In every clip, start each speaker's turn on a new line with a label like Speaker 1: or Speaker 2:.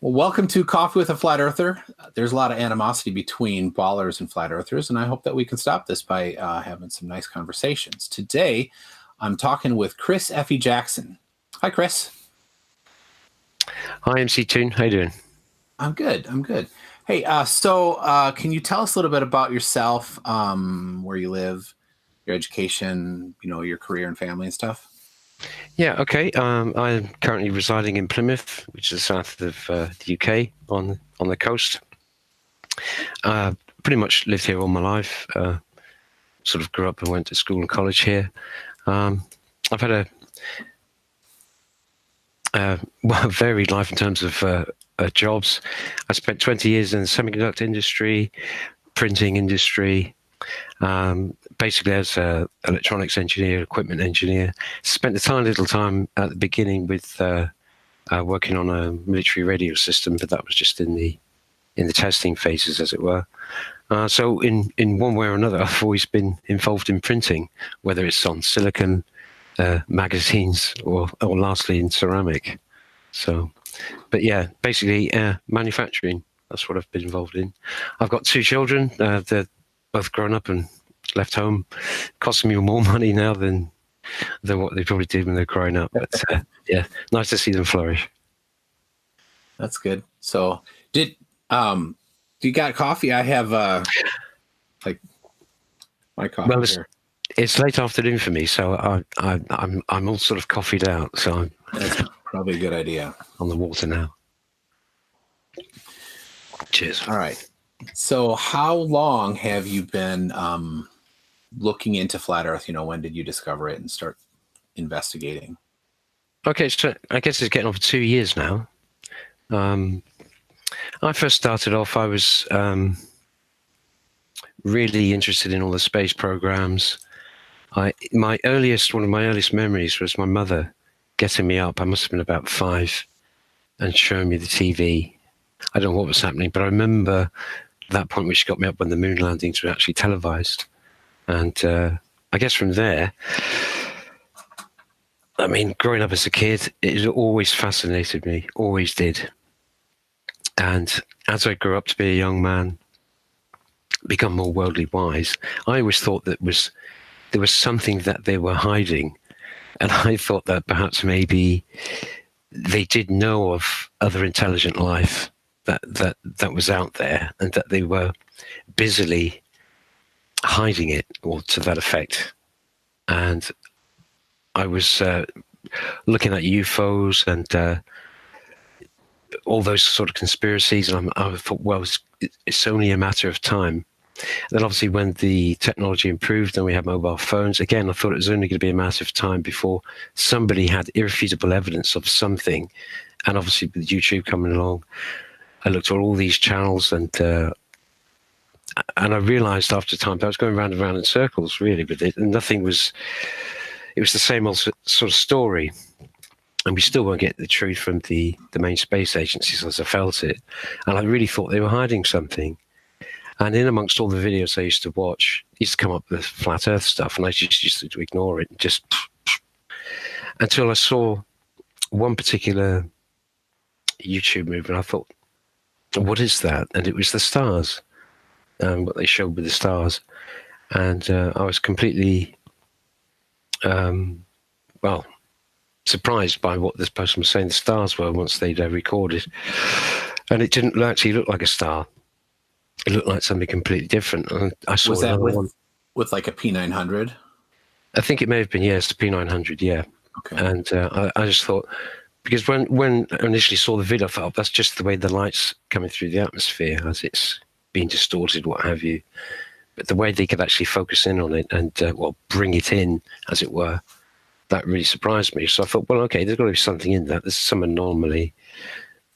Speaker 1: Well, welcome to Coffee with a Flat Earther. There's a lot of animosity between ballers and flat earthers, and I hope that we can stop this by having some nice conversations. Today, I'm talking with ChrisFE Jackson. Hi, Chris.
Speaker 2: Hi, MC Toon. How you doing?
Speaker 1: I'm good. Hey, so can you tell us a little bit about yourself, where you live, your education, your career and family and stuff?
Speaker 2: Yeah, okay. I'm currently residing in Plymouth, which is south of the UK on the coast. Pretty much lived here all my life. Sort of grew up and went to school and college here. I've had a varied life in terms of jobs. I spent 20 years in the semiconductor industry, printing industry, basically as an electronics engineer, equipment engineer. Spent a tiny little time at the beginning with working on a military radio system, but that was just in the testing phases, as it were. So in one way or another, I've always been involved in printing, whether it's on silicon, magazines, or lastly in ceramic. So, but yeah, basically manufacturing. That's what I've been involved in. I've got two children. They're both grown up and left home. Costing me more money now than what they probably did when they were growing up. But yeah, nice to see them flourish.
Speaker 1: That's good. So do you got coffee? I have my coffee.
Speaker 2: Well, it's late afternoon for me, so I'm all sort of coffeeed out. So
Speaker 1: that's probably a good idea.
Speaker 2: On the water now. Cheers.
Speaker 1: All right. So how long have you been looking into flat Earth? When did you discover it and start investigating?
Speaker 2: Okay, so I guess it's getting on for 2 years now. I first started off, I was really interested in all the space programs. One of my earliest memories was my mother getting me up. I must have been about 5 and showing me the TV. I don't know what was happening, but I remember that point where she got me up when the moon landings were actually televised. And I guess from there, I mean, growing up as a kid, it always fascinated me, always did. And as I grew up to be a young man, become more worldly wise, I always thought that there was something that they were hiding. And I thought that perhaps maybe they did know of other intelligent life that was out there, and that they were busily hiding it, or to that effect. And I was looking at UFOs and all those sort of conspiracies, and I thought, well, it's only a matter of time. And then obviously when the technology improved and we had mobile phones, again, I thought it was only going to be a matter of time before somebody had irrefutable evidence of something. And obviously with YouTube coming along, I looked at all these channels, and I realized after time that I was going round and round in circles, really, with it, and it was the same old sort of story. And we still won't get the truth from the main space agencies as I felt it. And I really thought they were hiding something. And in amongst all the videos I used to watch, used to come up with flat Earth stuff, and I just used to ignore it, until I saw one particular YouTube movie, and I thought, what is that? And it was the stars, what they showed with the stars. And I was completely, surprised by what this person was saying the stars were once they'd recorded. And it didn't actually look like a star. It looked like something completely different. And I saw another one
Speaker 1: with like a P900.
Speaker 2: I think it may have been, yes, the P900, yeah.
Speaker 1: Okay.
Speaker 2: And I just thought, because when I initially saw the video, I thought, that's just the way the light's coming through the atmosphere as it's being distorted, what have you. But the way they could actually focus in on it and, bring it in, as it were, that really surprised me. So I thought, well, okay, there's got to be something in that. There's some anomaly.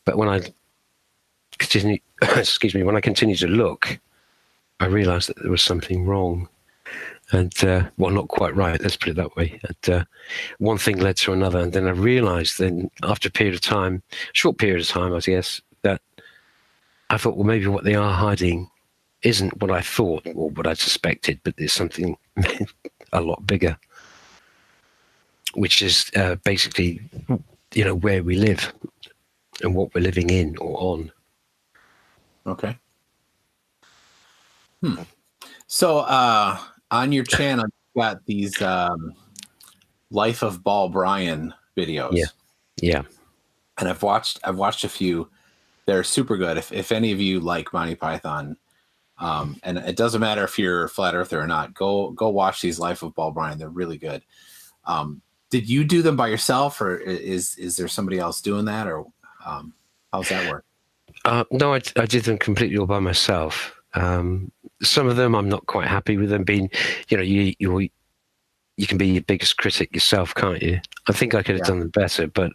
Speaker 2: But when I continued to look, I realized that there was something wrong. And, not quite right, let's put it that way. And one thing led to another. And then I realized then, after a short period of time, I guess, that I thought, well, maybe what they are hiding isn't what I thought or what I suspected, but there's something a lot bigger, which is basically, where we live. and what we're living in or on.
Speaker 1: Okay. So on your channel, you've got these Life of Ball Brian videos.
Speaker 2: Yeah.
Speaker 1: And I've watched a few. They're super good. If any of you like Monty Python, and it doesn't matter if you're a flat earther or not, go watch these Life of Ball Brian. They're really good. Did you do them by yourself, or is there somebody else doing that, or how's that work?
Speaker 2: No, I did them completely all by myself. Some of them I'm not quite happy with them being, you can be your biggest critic yourself, can't you? I think I could have done them better, but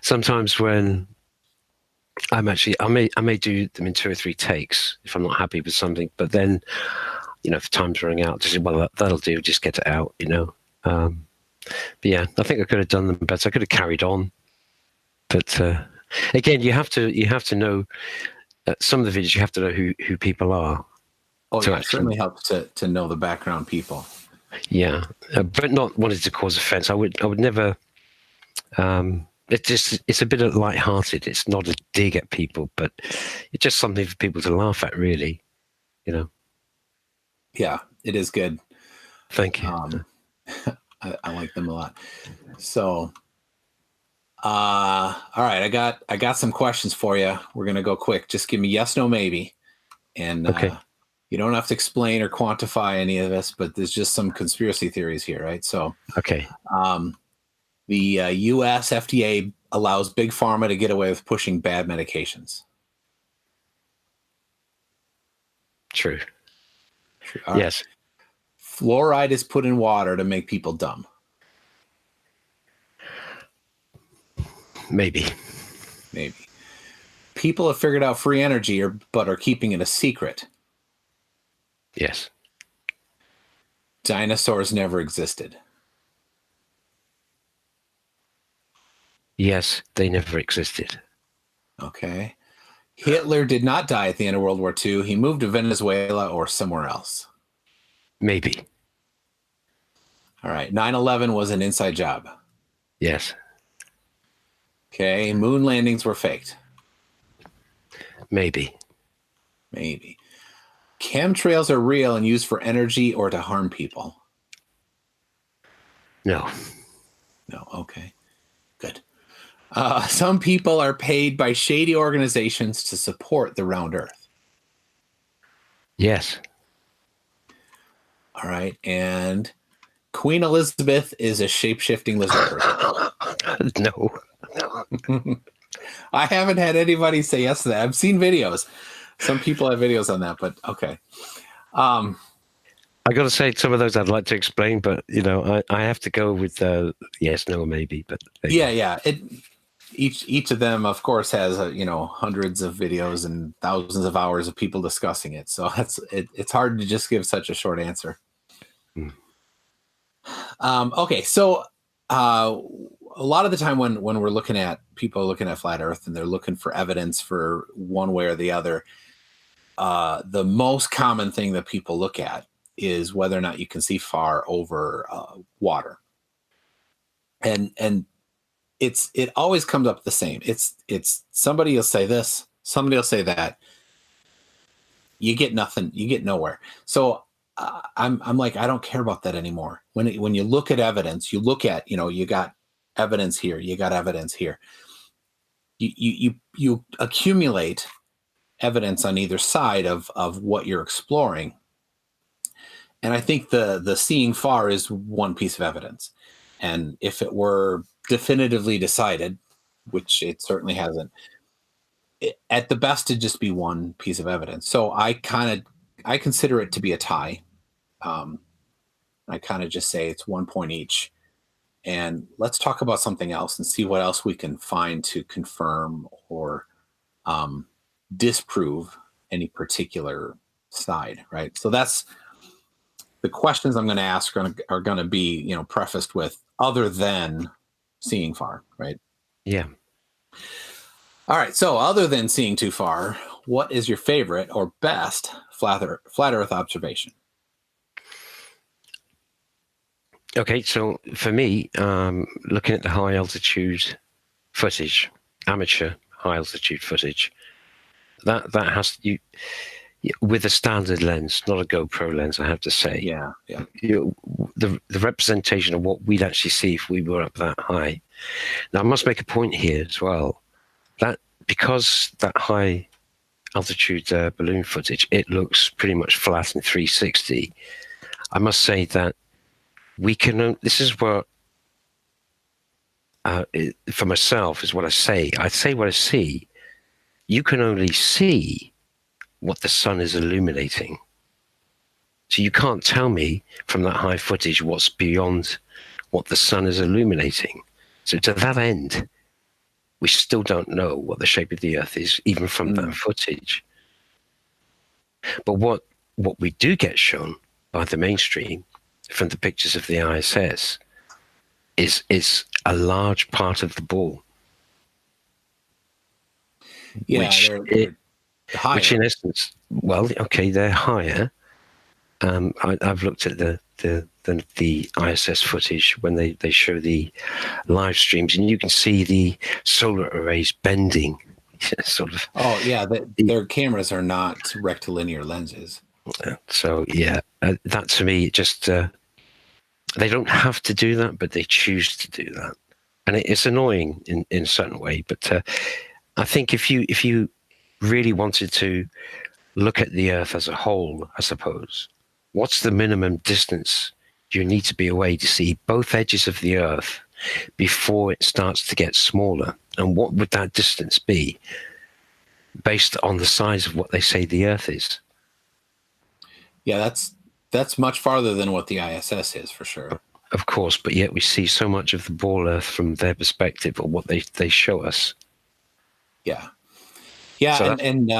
Speaker 2: sometimes when I may do them in 2 or 3 takes if I'm not happy with something, but then, if time's running out, just, well, that'll do, just get it out, But yeah, I think I could have done them better. I could have carried on, but again, you have to know some of the videos. You have to know who people are.
Speaker 1: Oh, yeah, it certainly helps to know the background people.
Speaker 2: Yeah, but not wanting to cause offense. I would never. It's a bit of light-hearted. It's not a dig at people, but it's just something for people to laugh at, really.
Speaker 1: Yeah, it is good.
Speaker 2: Thank you.
Speaker 1: I like them a lot. So, all right, I got some questions for you. We're gonna go quick. Just give me yes, no, maybe, and
Speaker 2: okay.
Speaker 1: You don't have to explain or quantify any of this, but there's just some conspiracy theories here, right? So,
Speaker 2: okay.
Speaker 1: The U.S. FDA allows Big Pharma to get away with pushing bad medications.
Speaker 2: True.
Speaker 1: Right.
Speaker 2: Yes.
Speaker 1: Fluoride is put in water to make people dumb.
Speaker 2: Maybe.
Speaker 1: People have figured out free energy, but are keeping it a secret.
Speaker 2: Yes.
Speaker 1: Dinosaurs never existed.
Speaker 2: Yes, they never existed.
Speaker 1: Okay. Hitler did not die at the end of World War II. He moved to Venezuela or somewhere else.
Speaker 2: Maybe.
Speaker 1: All right. 9/11 was an inside job.
Speaker 2: Yes.
Speaker 1: Okay. Moon landings were faked.
Speaker 2: Maybe.
Speaker 1: Chemtrails are real and used for energy or to harm people.
Speaker 2: No.
Speaker 1: Okay. Good. Some people are paid by shady organizations to support the round Earth.
Speaker 2: Yes.
Speaker 1: All right. And Queen Elizabeth is a shape-shifting lizard person.
Speaker 2: No.
Speaker 1: I haven't had anybody say yes to that. I've seen videos. Some people have videos on that, but okay.
Speaker 2: I got to say, some of those I'd like to explain, but I have to go with yes, no, maybe. But
Speaker 1: yeah. Each of them, of course, has hundreds of videos and thousands of hours of people discussing it. So it's hard to just give such a short answer. Okay, so a lot of the time when we're looking at flat Earth and they're looking for evidence for one way or the other, the most common thing that people look at is whether or not you can see far over water, and it always comes up the same. It's somebody will say this, somebody will say that. You get nothing. You get nowhere. So I'm like, I don't care about that anymore. When you look at evidence, you look at you got evidence here, you got evidence here. You accumulate evidence on either side of what you're exploring. And I think the seeing far is one piece of evidence. And if it were definitively decided, which it certainly hasn't, at the best it'd just be one piece of evidence. So I consider it to be a tie. I kind of just say it's 1 point each. And let's talk about something else and see what else we can find to confirm or disprove any particular side, right? So that's the questions I'm going to ask are going to be, prefaced with other than seeing far, right?
Speaker 2: Yeah.
Speaker 1: All right. So other than seeing too far, what is your favorite or best flat Earth observation?
Speaker 2: Okay, so for me, looking at the high altitude footage, amateur high altitude footage. That has you with a standard lens, not a GoPro lens, I have to say.
Speaker 1: Yeah.
Speaker 2: The representation of what we'd actually see if we were up that high. Now, I must make a point here as well, that because that high altitude balloon footage, it looks pretty much flat in 360. I must say that we can. This is what, for myself, is what I say. I say what I see. You can only see what the sun is illuminating. So you can't tell me from that high footage what's beyond what the sun is illuminating. So to that end, we still don't know what the shape of the Earth is, even from that footage. But what we do get shown by the mainstream from the pictures of the ISS is a large part of the ball.
Speaker 1: Yeah,
Speaker 2: which in essence, well, okay, they're higher. I've looked at the ISS footage when they show the live streams, and you can see the solar arrays bending, sort of.
Speaker 1: Oh yeah, their cameras are not rectilinear lenses.
Speaker 2: So yeah, that to me just they don't have to do that, but they choose to do that, and it's annoying in a certain way. But I think if you really wanted to look at the Earth as a whole, I suppose, what's the minimum distance you need to be away to see both edges of the Earth before it starts to get smaller? And what would that distance be based on the size of what they say the Earth is?
Speaker 1: Yeah, that's much farther than what the ISS is, for sure.
Speaker 2: Of course, but yet we see so much of the ball Earth from their perspective, or what they show us.
Speaker 1: Yeah. So and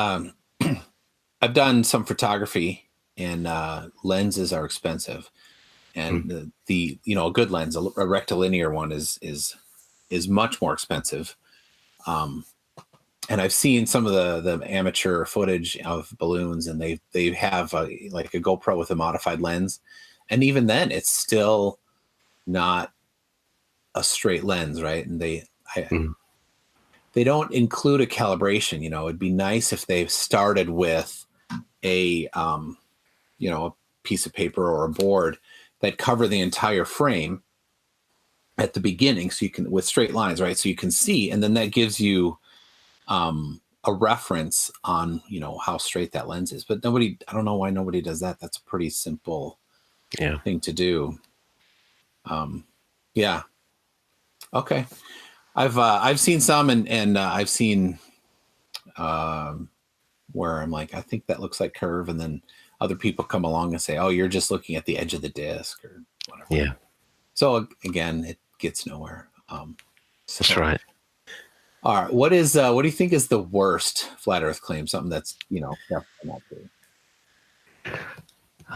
Speaker 1: I've done some photography, and lenses are expensive, and the a good lens, a rectilinear one, is much more expensive. And I've seen some of the amateur footage of balloons, and they have like a GoPro with a modified lens, and even then it's still not a straight lens, right? And they don't include a calibration. It'd be nice if they started with a a piece of paper or a board that cover the entire frame at the beginning, so you can, with straight lines, right? So you can see, and then that gives you a reference on how straight that lens is. But I don't know why nobody does that. That's a pretty simple thing to do. Yeah. Okay. I've seen some, and I've seen where I'm like, I think that looks like curve, and then other people come along and say, oh, you're just looking at the edge of the disc or whatever. Yeah. So again, it gets nowhere.
Speaker 2: That's right.
Speaker 1: All right. What do you think is the worst flat Earth claim? Something that's definitely not true.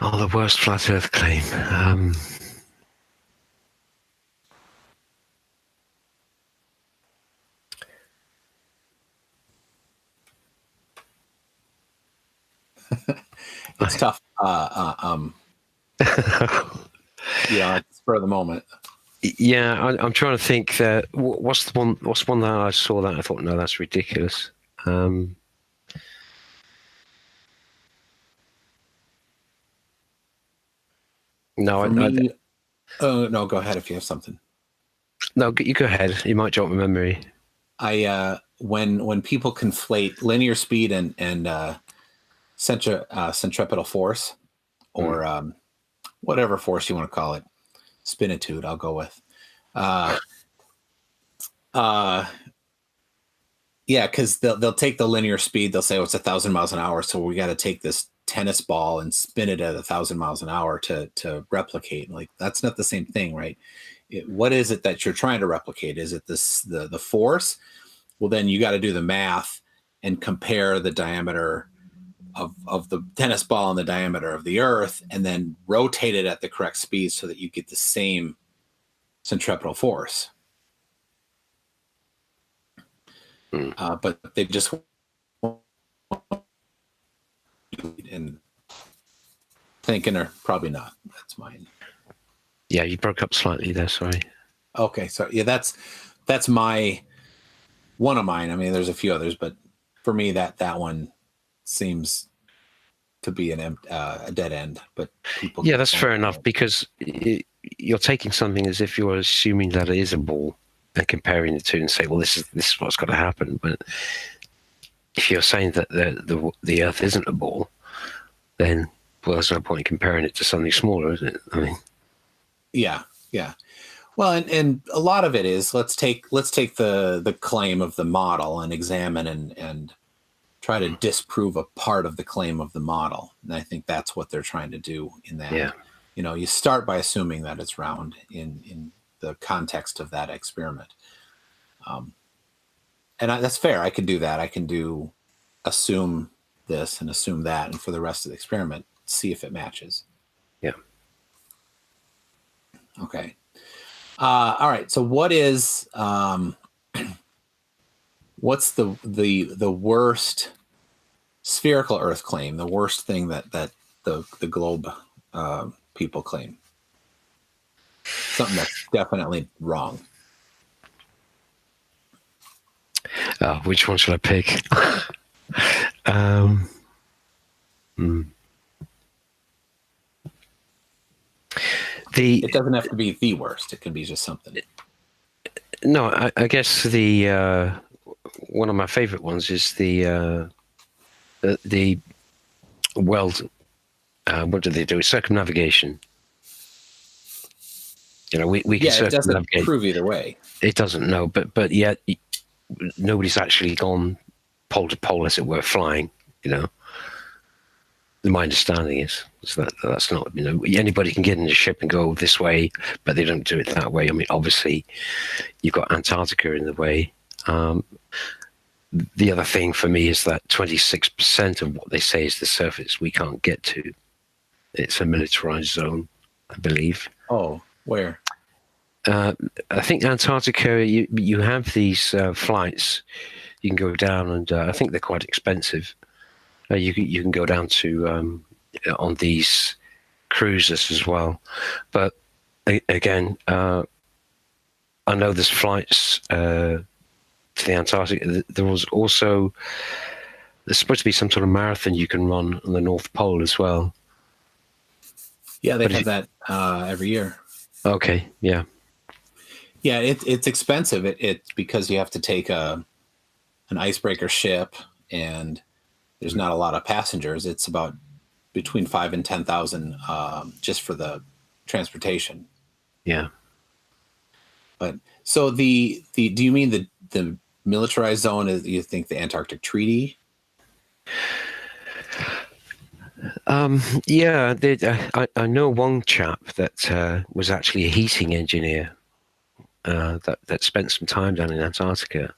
Speaker 2: Oh, the worst flat Earth claim.
Speaker 1: It's tough. Spur of the moment.
Speaker 2: Yeah, I'm trying to think. What's the one that I saw that I thought, no, that's ridiculous. No,
Speaker 1: no, go ahead if you have something.
Speaker 2: No, you go ahead. You might jog my memory.
Speaker 1: When people conflate linear speed and centripetal force, or whatever force you want to call it, spinitude, I'll go with. Yeah, because they'll take the linear speed. They'll say, oh, it's 1,000 miles an hour, so we got to take this tennis ball and spin it at 1,000 miles an hour to replicate. Like, that's not the same thing, right? What is it that you're trying to replicate? Is it the force? Well, then you got to do the math and compare the diameter of the tennis ball and the diameter of the Earth, and then rotate it at the correct speed so that you get the same centripetal force. But they just and thinking, or probably not. That's mine.
Speaker 2: Yeah, you broke up slightly there. Sorry.
Speaker 1: Okay, so yeah, that's my one of mine. I mean, there's a few others, but for me, that one seems to be a dead end. But people,
Speaker 2: yeah, that's fair enough, because you're taking something as if you're assuming that it is a ball and comparing the two and say, well, this is what's got to happen. But if you're saying that the Earth isn't a ball, then, well, there's no point in comparing it to something smaller, is it? I mean,
Speaker 1: yeah. Well, and a lot of it is, let's take the claim of the model and examine and try to disprove a part of the claim of the model. And I think that's what they're trying to do in that.
Speaker 2: Yeah.
Speaker 1: You start by assuming that it's round in the context of that experiment. And that's fair. I could do that. I can assume this and assume that, and for the rest of the experiment, see if it matches.
Speaker 2: Yeah.
Speaker 1: Okay. All right. So what is what's the worst spherical Earth claim? The worst thing that the globe people claim? Something that's definitely wrong.
Speaker 2: Which one should I pick?
Speaker 1: It doesn't have to be the worst. It can be just something.
Speaker 2: No, I guess the one of my favorite ones is the world. What do they do? Circumnavigation. We can circumnavigate.
Speaker 1: It doesn't prove either way.
Speaker 2: It doesn't, no, but yet nobody's actually gone pole to pole, as it were, flying. My understanding is that's not, anybody can get in a ship and go this way, but they don't do it that way. I mean, obviously, you've got Antarctica in the way. The other thing for me is that 26% of what they say is the surface we can't get to. It's a militarized zone, I believe.
Speaker 1: Oh, where?
Speaker 2: I think Antarctica, you have these flights. You can go down, and I think they're quite expensive. You can go down to on these cruises as well. But again, I know there's flights to the Antarctica. There's supposed to be some sort of marathon you can run on the North Pole as well.
Speaker 1: Yeah, they have that every year.
Speaker 2: Okay, yeah.
Speaker 1: Yeah, it's expensive. It's because you have to take an icebreaker ship, and there's not a lot of passengers. It's about between 5,000 and 10,000 just for the transportation.
Speaker 2: Yeah.
Speaker 1: But so do you mean the militarized zone is, you think, the Antarctic Treaty?
Speaker 2: Yeah, I know one chap that was actually a heating engineer that spent some time down in Antarctica.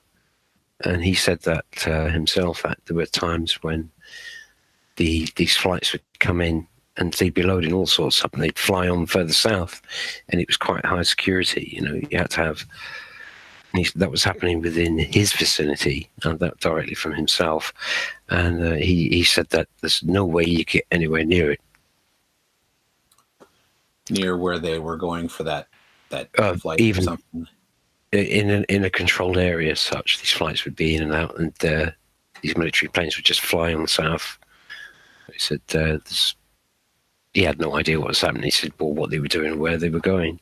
Speaker 2: And he said that himself, that there were times when these flights would come in and they'd be loading all sorts up, and they'd fly on further south, and it was quite high security. You had to have. That was happening within his vicinity, and that directly from himself. And he said that there's no way you get anywhere near it.
Speaker 1: Near where they were going for that flight,
Speaker 2: even
Speaker 1: or something.
Speaker 2: In a controlled area as such, these flights would be in and out, and these military planes would just fly on south. He said he had no idea what was happening. He said, well, what they were doing and where they were going.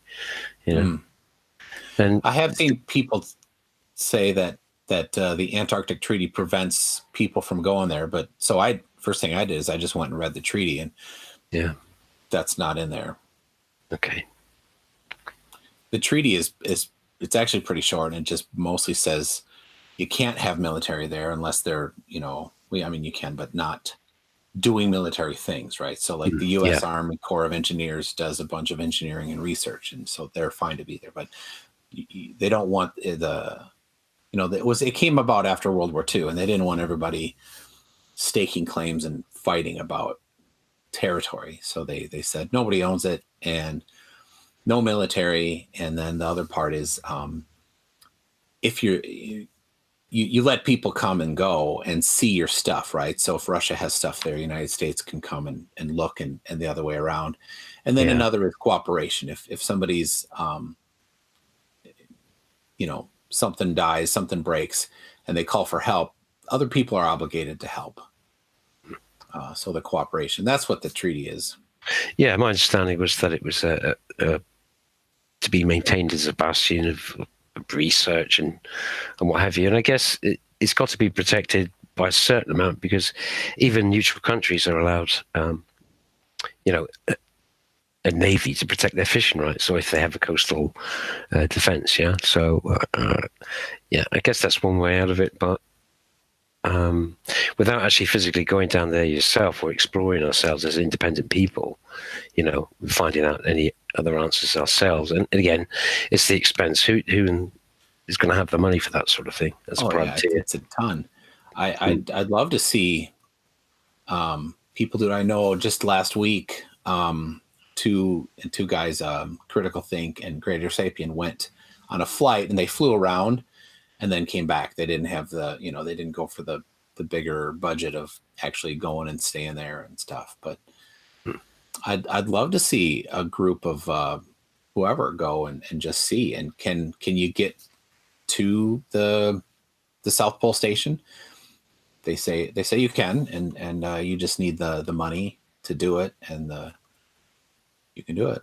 Speaker 2: And
Speaker 1: I have seen people say that the Antarctic Treaty prevents people from going there. But first thing I did is I just went and read the treaty, and that's not in there.
Speaker 2: Okay.
Speaker 1: The treaty is it's actually pretty short, and it just mostly says you can't have military there unless they're, you can, but not doing military things, right? So like the U.S. Army Corps of Engineers does a bunch of engineering and research, and so they're fine to be there. But they don't want it came about after World War II, and they didn't want everybody staking claims and fighting about territory. So they said nobody owns it, and no military. And then the other part is if you let people come and go and see your stuff, right? So if Russia has stuff there, the United States can come and look, and the other way around. And then another is cooperation. If somebody's something dies, something breaks, and they call for help, other people are obligated to help. So the cooperation, that's what the treaty is.
Speaker 2: Yeah, my understanding was that it was to be maintained as a bastion of research and what have you. And I guess it's got to be protected by a certain amount, because even neutral countries are allowed, a navy to protect their fishing rights. So if they have a coastal defense, yeah. So yeah, I guess that's one way out of it. But without actually physically going down there yourself or exploring ourselves as independent people, finding out any other answers ourselves. And again, it's the expense. Who is going to have the money for that sort of thing? That's a privateer.
Speaker 1: It's a ton. I'd love to see people do it. I know just last week, two guys, Critical Think and Greater Sapien, went on a flight and they flew around and then came back. They didn't have they didn't go for the bigger budget of actually going and staying there and stuff. But I'd love to see a group of whoever go and just see. And can you get to the South Pole Station? They say you can, and you just need the money to do it, and you can do it.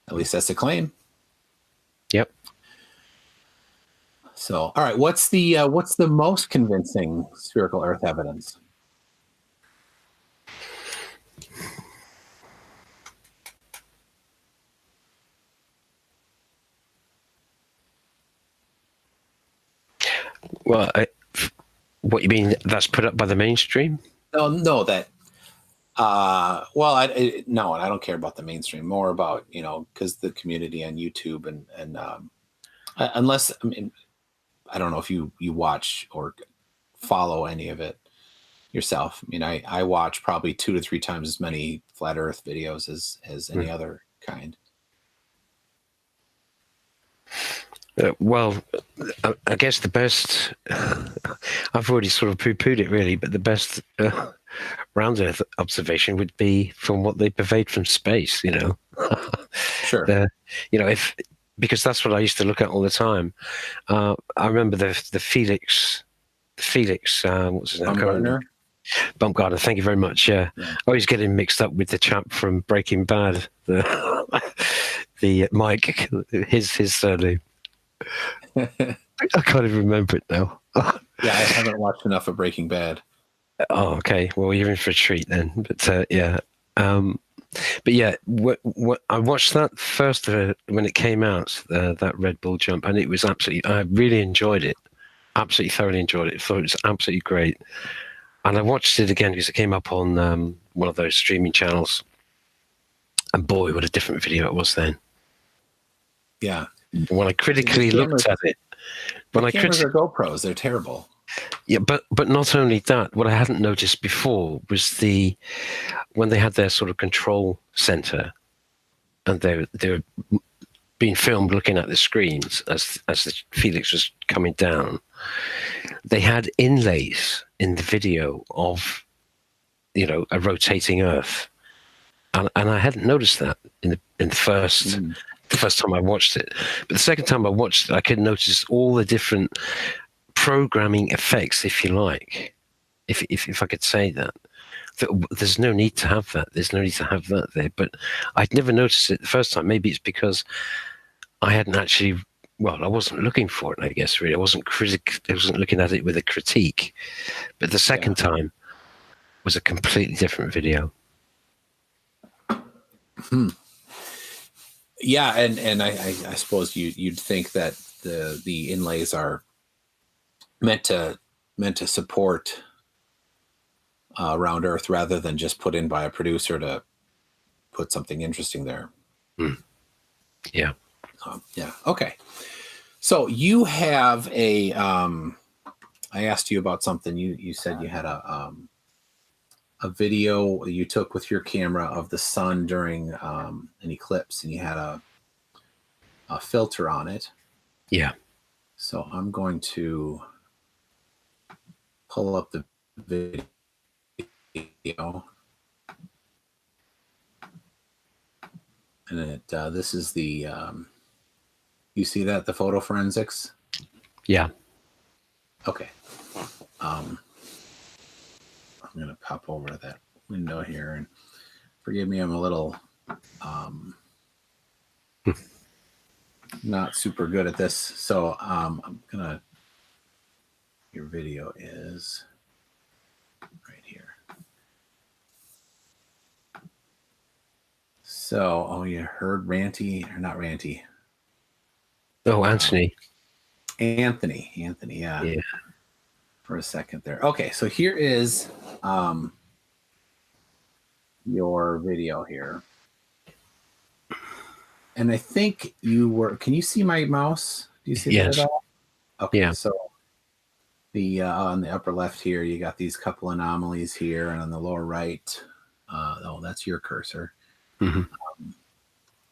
Speaker 1: At least that's the claim.
Speaker 2: Yep.
Speaker 1: So, all right, what's the most convincing spherical Earth evidence?
Speaker 2: Well, what you mean? That's put up by the mainstream?
Speaker 1: No, that. Well, I don't care about the mainstream. More about because the community on YouTube and unless I don't know if you watch or follow any of it yourself. I mean, I watch probably 2 to 3 times as many flat Earth videos as any other kind.
Speaker 2: Well, I guess the best, I've already sort of poo-pooed it really, but the best round Earth observation would be from what they pervade from space,
Speaker 1: Sure.
Speaker 2: Because that's what I used to look at all the time. I remember the Felix, what's his name? Baumgartner, thank you very much. Yeah. I always get him mixed up with the chap from Breaking Bad, the Mike, his surname. I can't even remember it now.
Speaker 1: Yeah, I haven't watched enough of Breaking Bad.
Speaker 2: Oh, okay. Well, you're in for a treat then. But yeah. But yeah, what I watched that first when it came out, that Red Bull jump, and it was I really enjoyed it. Absolutely thoroughly enjoyed it. Thought it was absolutely great. And I watched it again because it came up on one of those streaming channels. And boy, what a different video it was then.
Speaker 1: Yeah.
Speaker 2: When I critically looked at it,
Speaker 1: when cameras are GoPros, they're terrible.
Speaker 2: Yeah, but not only that, what I hadn't noticed before was when they had their sort of control center, and they were being filmed looking at the screens as the Felix was coming down. They had inlays in the video of a rotating Earth, and I hadn't noticed that in the first. The first time I watched it, but the second time I watched it, I could notice all the different programming effects, if you like, if I could say that. There's no need to have that. There's no need to have that there. But I'd never noticed it the first time. Maybe it's because I hadn't actually. Well, I wasn't looking for it. I guess really, I wasn't looking at it with a critique. But the second time was a completely different video.
Speaker 1: Yeah, and I suppose you'd think that the inlays are meant to support round Earth rather than just put in by a producer to put something interesting there.
Speaker 2: Yeah.
Speaker 1: Yeah. Okay. So you have I asked you about something. You said you had a video you took with your camera of the sun during an eclipse, and you had a filter on it.
Speaker 2: Yeah.
Speaker 1: So I'm going to pull up the video. And this is the, you see that, the photo forensics?
Speaker 2: Yeah.
Speaker 1: Okay. I'm going to pop over to that window here, and forgive me, I'm a little not super good at this. So I'm going to, your video is right here. So, oh, you heard Ranty, or not Ranty.
Speaker 2: Oh, Anthony.
Speaker 1: Anthony, yeah. For a second there. Okay, so here is your video here. And I think you were, can you see my mouse? Do you see that at all? Okay,
Speaker 2: yeah.
Speaker 1: So the on the upper left here, you got these couple anomalies here, and on the lower right, oh, that's your cursor.
Speaker 2: Mm-hmm.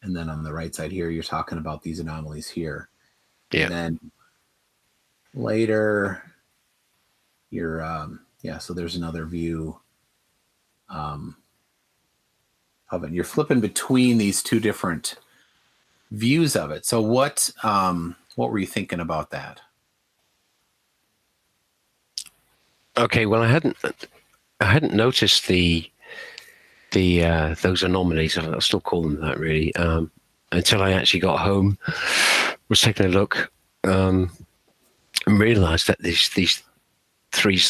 Speaker 1: And then on the right side here, you're talking about these anomalies here.
Speaker 2: Yeah.
Speaker 1: And then later, you're, so there's another view of it. And you're flipping between these two different views of it. So what were you thinking about that?
Speaker 2: Okay, well, I hadn't noticed those anomalies. I'll still call them that, really, until I actually got home, was taking a look, and realised that these three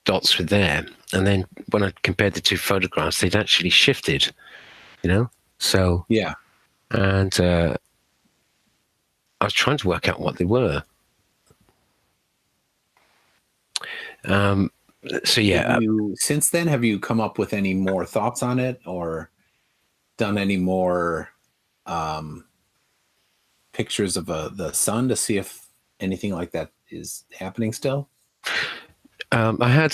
Speaker 2: dots were there. And then when I compared the two photographs, they'd actually shifted. So
Speaker 1: yeah.
Speaker 2: And I was trying to work out what they were. So yeah.
Speaker 1: Since then, have you come up with any more thoughts on it, or done any more pictures of the sun to see if anything like that is happening still?
Speaker 2: I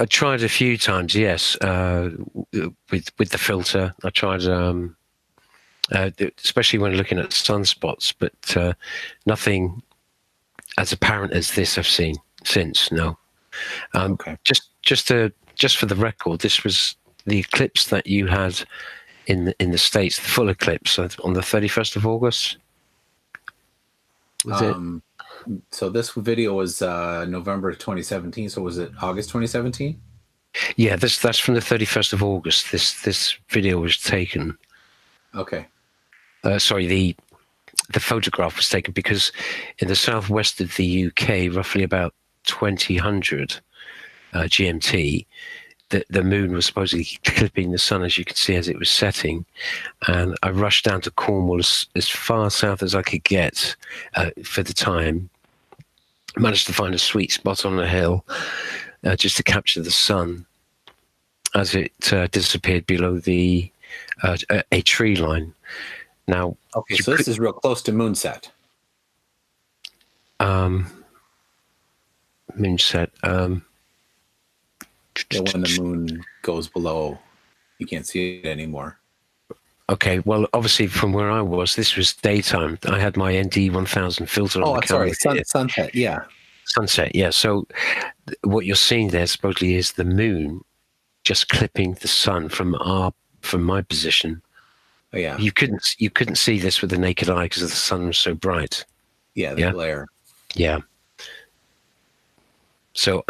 Speaker 2: tried a few times, yes, with the filter. I tried, especially when looking at sunspots, but nothing as apparent as this I've seen since. No.
Speaker 1: Okay.
Speaker 2: Just for the record, this was the eclipse that you had in the States, the full eclipse on the 31st of August. Was it?
Speaker 1: So this video was November 2017. So was it August 2017?
Speaker 2: Yeah, that's from the 31st of August. This video was taken.
Speaker 1: Okay.
Speaker 2: Sorry, the photograph was taken because in the southwest of the UK, roughly about 2000 GMT, the moon was supposedly clipping the sun, as you could see, as it was setting. And I rushed down to Cornwall as far south as I could get for the time. Managed to find a sweet spot on a hill just to capture the sun as it disappeared below a tree line. Now,
Speaker 1: okay, so this is real close to moonset.
Speaker 2: Moonset.
Speaker 1: When the moon goes below, you can't see it anymore.
Speaker 2: Okay, well, obviously from where I was, this was daytime. I had my ND1000 filter on the camera.
Speaker 1: Sunset, yeah.
Speaker 2: Sunset, yeah. So what you're seeing there supposedly is the moon just clipping the sun from my position.
Speaker 1: Oh, yeah.
Speaker 2: You couldn't see this with the naked eye because the sun was so bright.
Speaker 1: Yeah, the glare.
Speaker 2: Yeah. So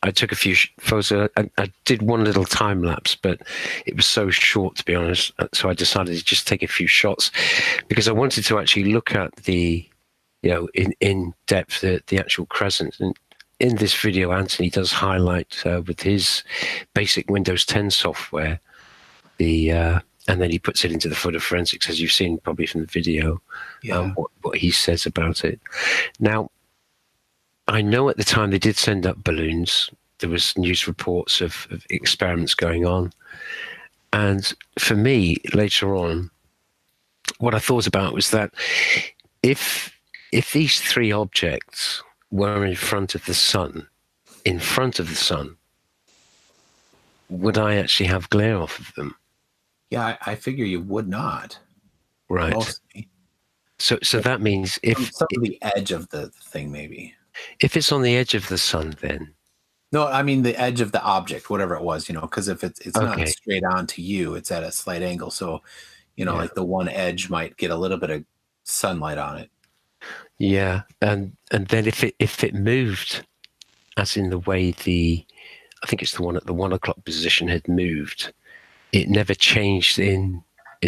Speaker 2: I took a few photos. I did one little time lapse, but it was so short, to be honest. So I decided to just take a few shots because I wanted to actually look at in depth the actual crescent. And in this video, Anthony does highlight with his basic Windows 10 software and then he puts it into the photo forensics, as you've seen probably from the video, what he says about it. Now, I know at the time they did send up balloons. There was news reports of experiments going on. And for me, later on, what I thought about was that if these three objects were in front of the sun, would I actually have glare off of them?
Speaker 1: Yeah, I figure you would not.
Speaker 2: Right.
Speaker 1: Mostly.
Speaker 2: So that means if
Speaker 1: some of the edge of the thing, maybe.
Speaker 2: If it's on the edge of the sun, then.
Speaker 1: No, I mean the edge of the object, whatever it was, because if it's not straight on to you, it's at a slight angle. So, like the one edge might get a little bit of sunlight on it.
Speaker 2: Yeah, and then if it moved, as in the way I think it's the one at the 1 o'clock position had moved, it never changed in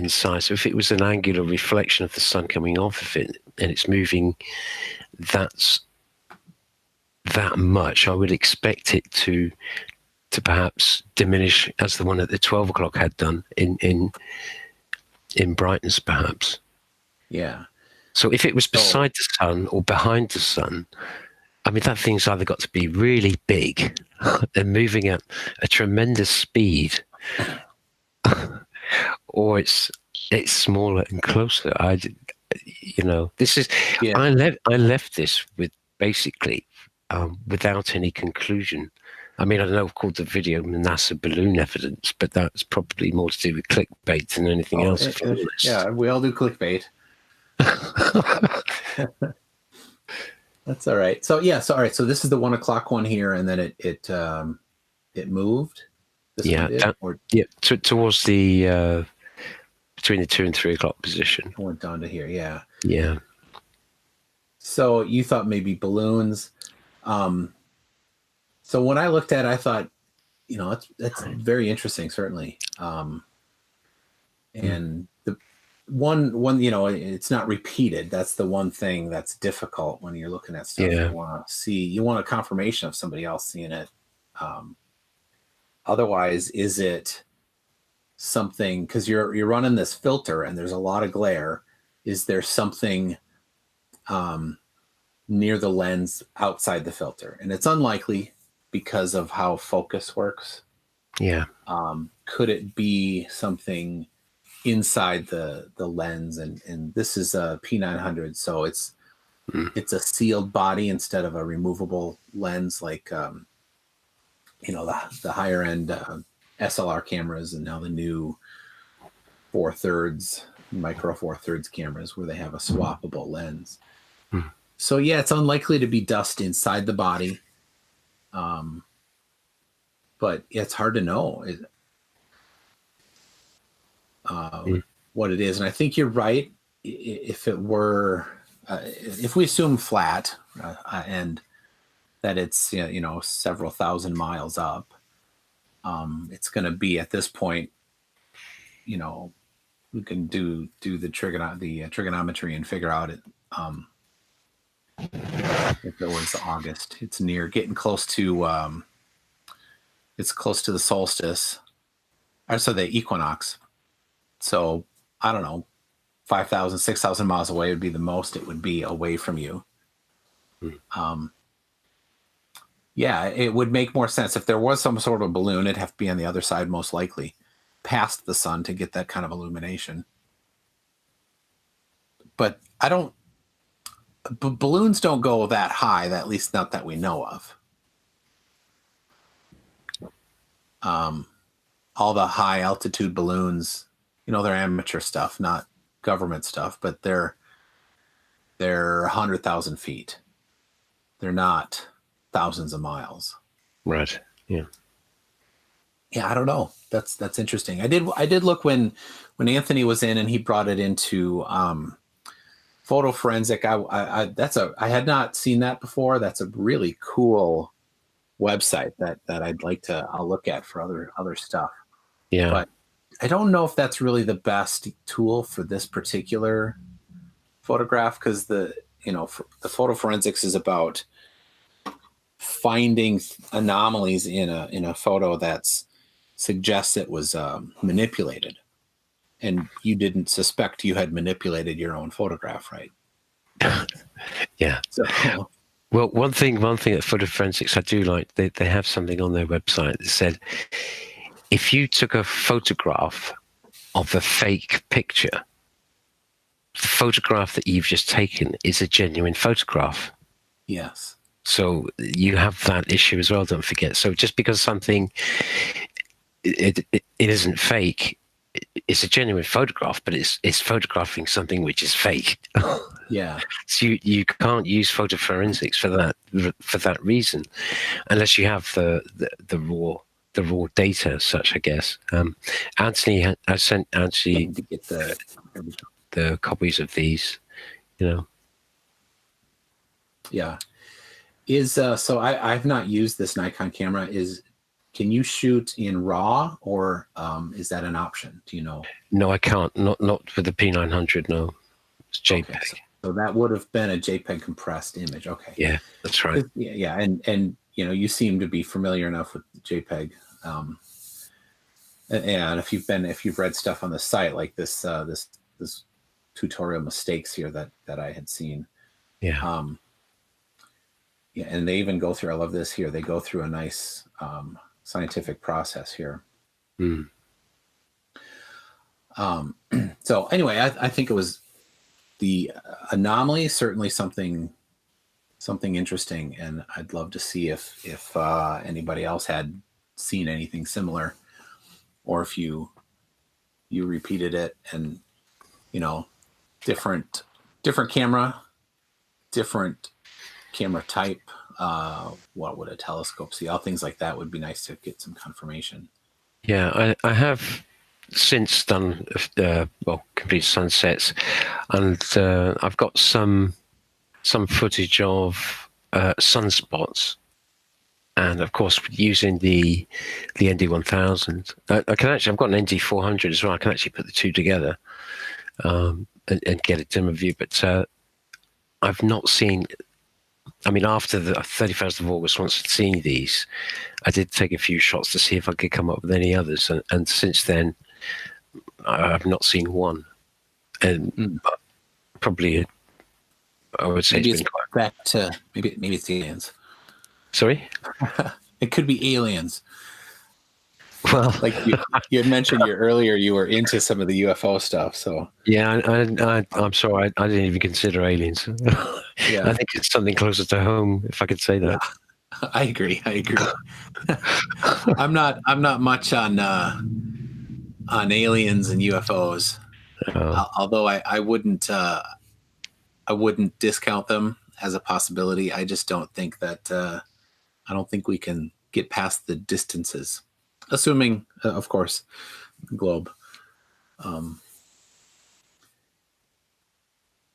Speaker 2: size. So if it was an angular reflection of the sun coming off of it and it's moving that much, I would expect it to perhaps diminish as the one at the 12 o'clock had done in brightness, perhaps.
Speaker 1: Yeah.
Speaker 2: So if it was beside the sun or behind the sun, I mean, that thing's either got to be really big and moving at a tremendous speed, or it's smaller and closer. This is I left this with basically without any conclusion. I mean, I know I've called the video NASA balloon evidence, but that's probably more to do with clickbait than anything else.
Speaker 1: Yeah, we all do clickbait. That's all right. So all right. So this is the 1 o'clock one here, and then it moved.
Speaker 2: Towards the between the 2 and 3 o'clock position.
Speaker 1: I went down to here. Yeah.
Speaker 2: Yeah.
Speaker 1: So you thought maybe balloons. So when I looked at it, I thought, that's very interesting, certainly. And the one, it's not repeated. That's the one thing that's difficult when you're looking at stuff.
Speaker 2: Yeah.
Speaker 1: You want a confirmation of somebody else seeing it. Otherwise, is it something, because you're running this filter and there's a lot of glare, is there something near the lens outside the filter? And it's unlikely because of how focus works.
Speaker 2: Yeah.
Speaker 1: Could it be something inside the lens? And this is a P900, so it's a sealed body instead of a removable lens, like the higher end SLR cameras, and now the new 4/3 micro 4/3 cameras where they have a swappable lens. So yeah, it's unlikely to be dust inside the body. But it's hard to know what it is. And I think you're right. If it were, if we assume flat and that it's, several thousand miles up, it's going to be at this point, we can do the trigonometry and figure out it. If it was August, it's near getting close to, it's close to the solstice, or so the equinox. So I don't know, 5,000, 6,000 miles away would be the most it would be away from you. Yeah, it would make more sense if there was some sort of balloon. It'd have to be on the other side, most likely, past the sun to get that kind of illumination. But balloons don't go that high, at least not that we know of. All the high altitude balloons, they're amateur stuff, not government stuff, but they're 100,000 feet. They're not thousands of miles.
Speaker 2: Right. Yeah.
Speaker 1: Yeah, I don't know. That's interesting. I did look when Anthony was in and he brought it into photo forensic. I had not seen that before. That's a really cool website that I'll look at for other stuff.
Speaker 2: Yeah.
Speaker 1: But I don't know if that's really the best tool for this particular photograph, because the photo forensics is about finding anomalies in a photo that suggests it was manipulated, and you didn't suspect you had manipulated your own photograph, right?
Speaker 2: Yeah.
Speaker 1: So,
Speaker 2: well, one thing at photo forensics I do like, they have something on their website that said, if you took a photograph of a fake picture, the photograph that you've just taken is a genuine photograph.
Speaker 1: Yes.
Speaker 2: So you have that issue as well, don't forget. So just because something it isn't fake, it's a genuine photograph, but it's photographing something which is fake.
Speaker 1: Yeah. So
Speaker 2: you can't use photo forensics for that reason, unless you have the raw data as such, I guess. Anthony, I sent Anthony
Speaker 1: to get
Speaker 2: the copies of these,
Speaker 1: Yeah. So I've not used this Nikon camera. Can you shoot in RAW, or is that an option? Do you know?
Speaker 2: No, I can't. Not with the P900. No, it's JPEG.
Speaker 1: Okay, so that would have been a JPEG compressed image. Okay.
Speaker 2: Yeah, that's right.
Speaker 1: Yeah, and you seem to be familiar enough with JPEG. And if you've read stuff on the site like this tutorial mistakes here that I had seen.
Speaker 2: Yeah.
Speaker 1: Yeah, and they even go through. I love this here. They go through a nice scientific process here.
Speaker 2: Mm.
Speaker 1: So anyway, I think it was the anomaly, certainly something interesting, and I'd love to see if anybody else had seen anything similar, or if you repeated it, and different camera, different camera type. What would a telescope see? All things like that would be nice to get some confirmation.
Speaker 2: Yeah, I have since done complete sunsets, and I've got some footage of sunspots, and of course using the ND1000. I've got an ND400 as well. I can actually put the two together and get a dimmer view, but I've not seen. I mean, after the 31st of August, once I'd seen these, I did take a few shots to see if I could come up with any others. And since then, I've not seen one. And probably, I would say
Speaker 1: maybe it's back to maybe it's aliens.
Speaker 2: Sorry?
Speaker 1: It could be aliens.
Speaker 2: Well,
Speaker 1: like you had mentioned earlier, you were into some of the UFO stuff. So
Speaker 2: yeah, I'm sorry, I didn't even consider aliens. Yeah, I think it's something closer to home, if I could say that.
Speaker 1: Yeah, I agree. I'm not much on aliens and UFOs. Although I wouldn't discount them as a possibility. I just don't think that I don't think we can get past the distances, assuming, of course, the globe.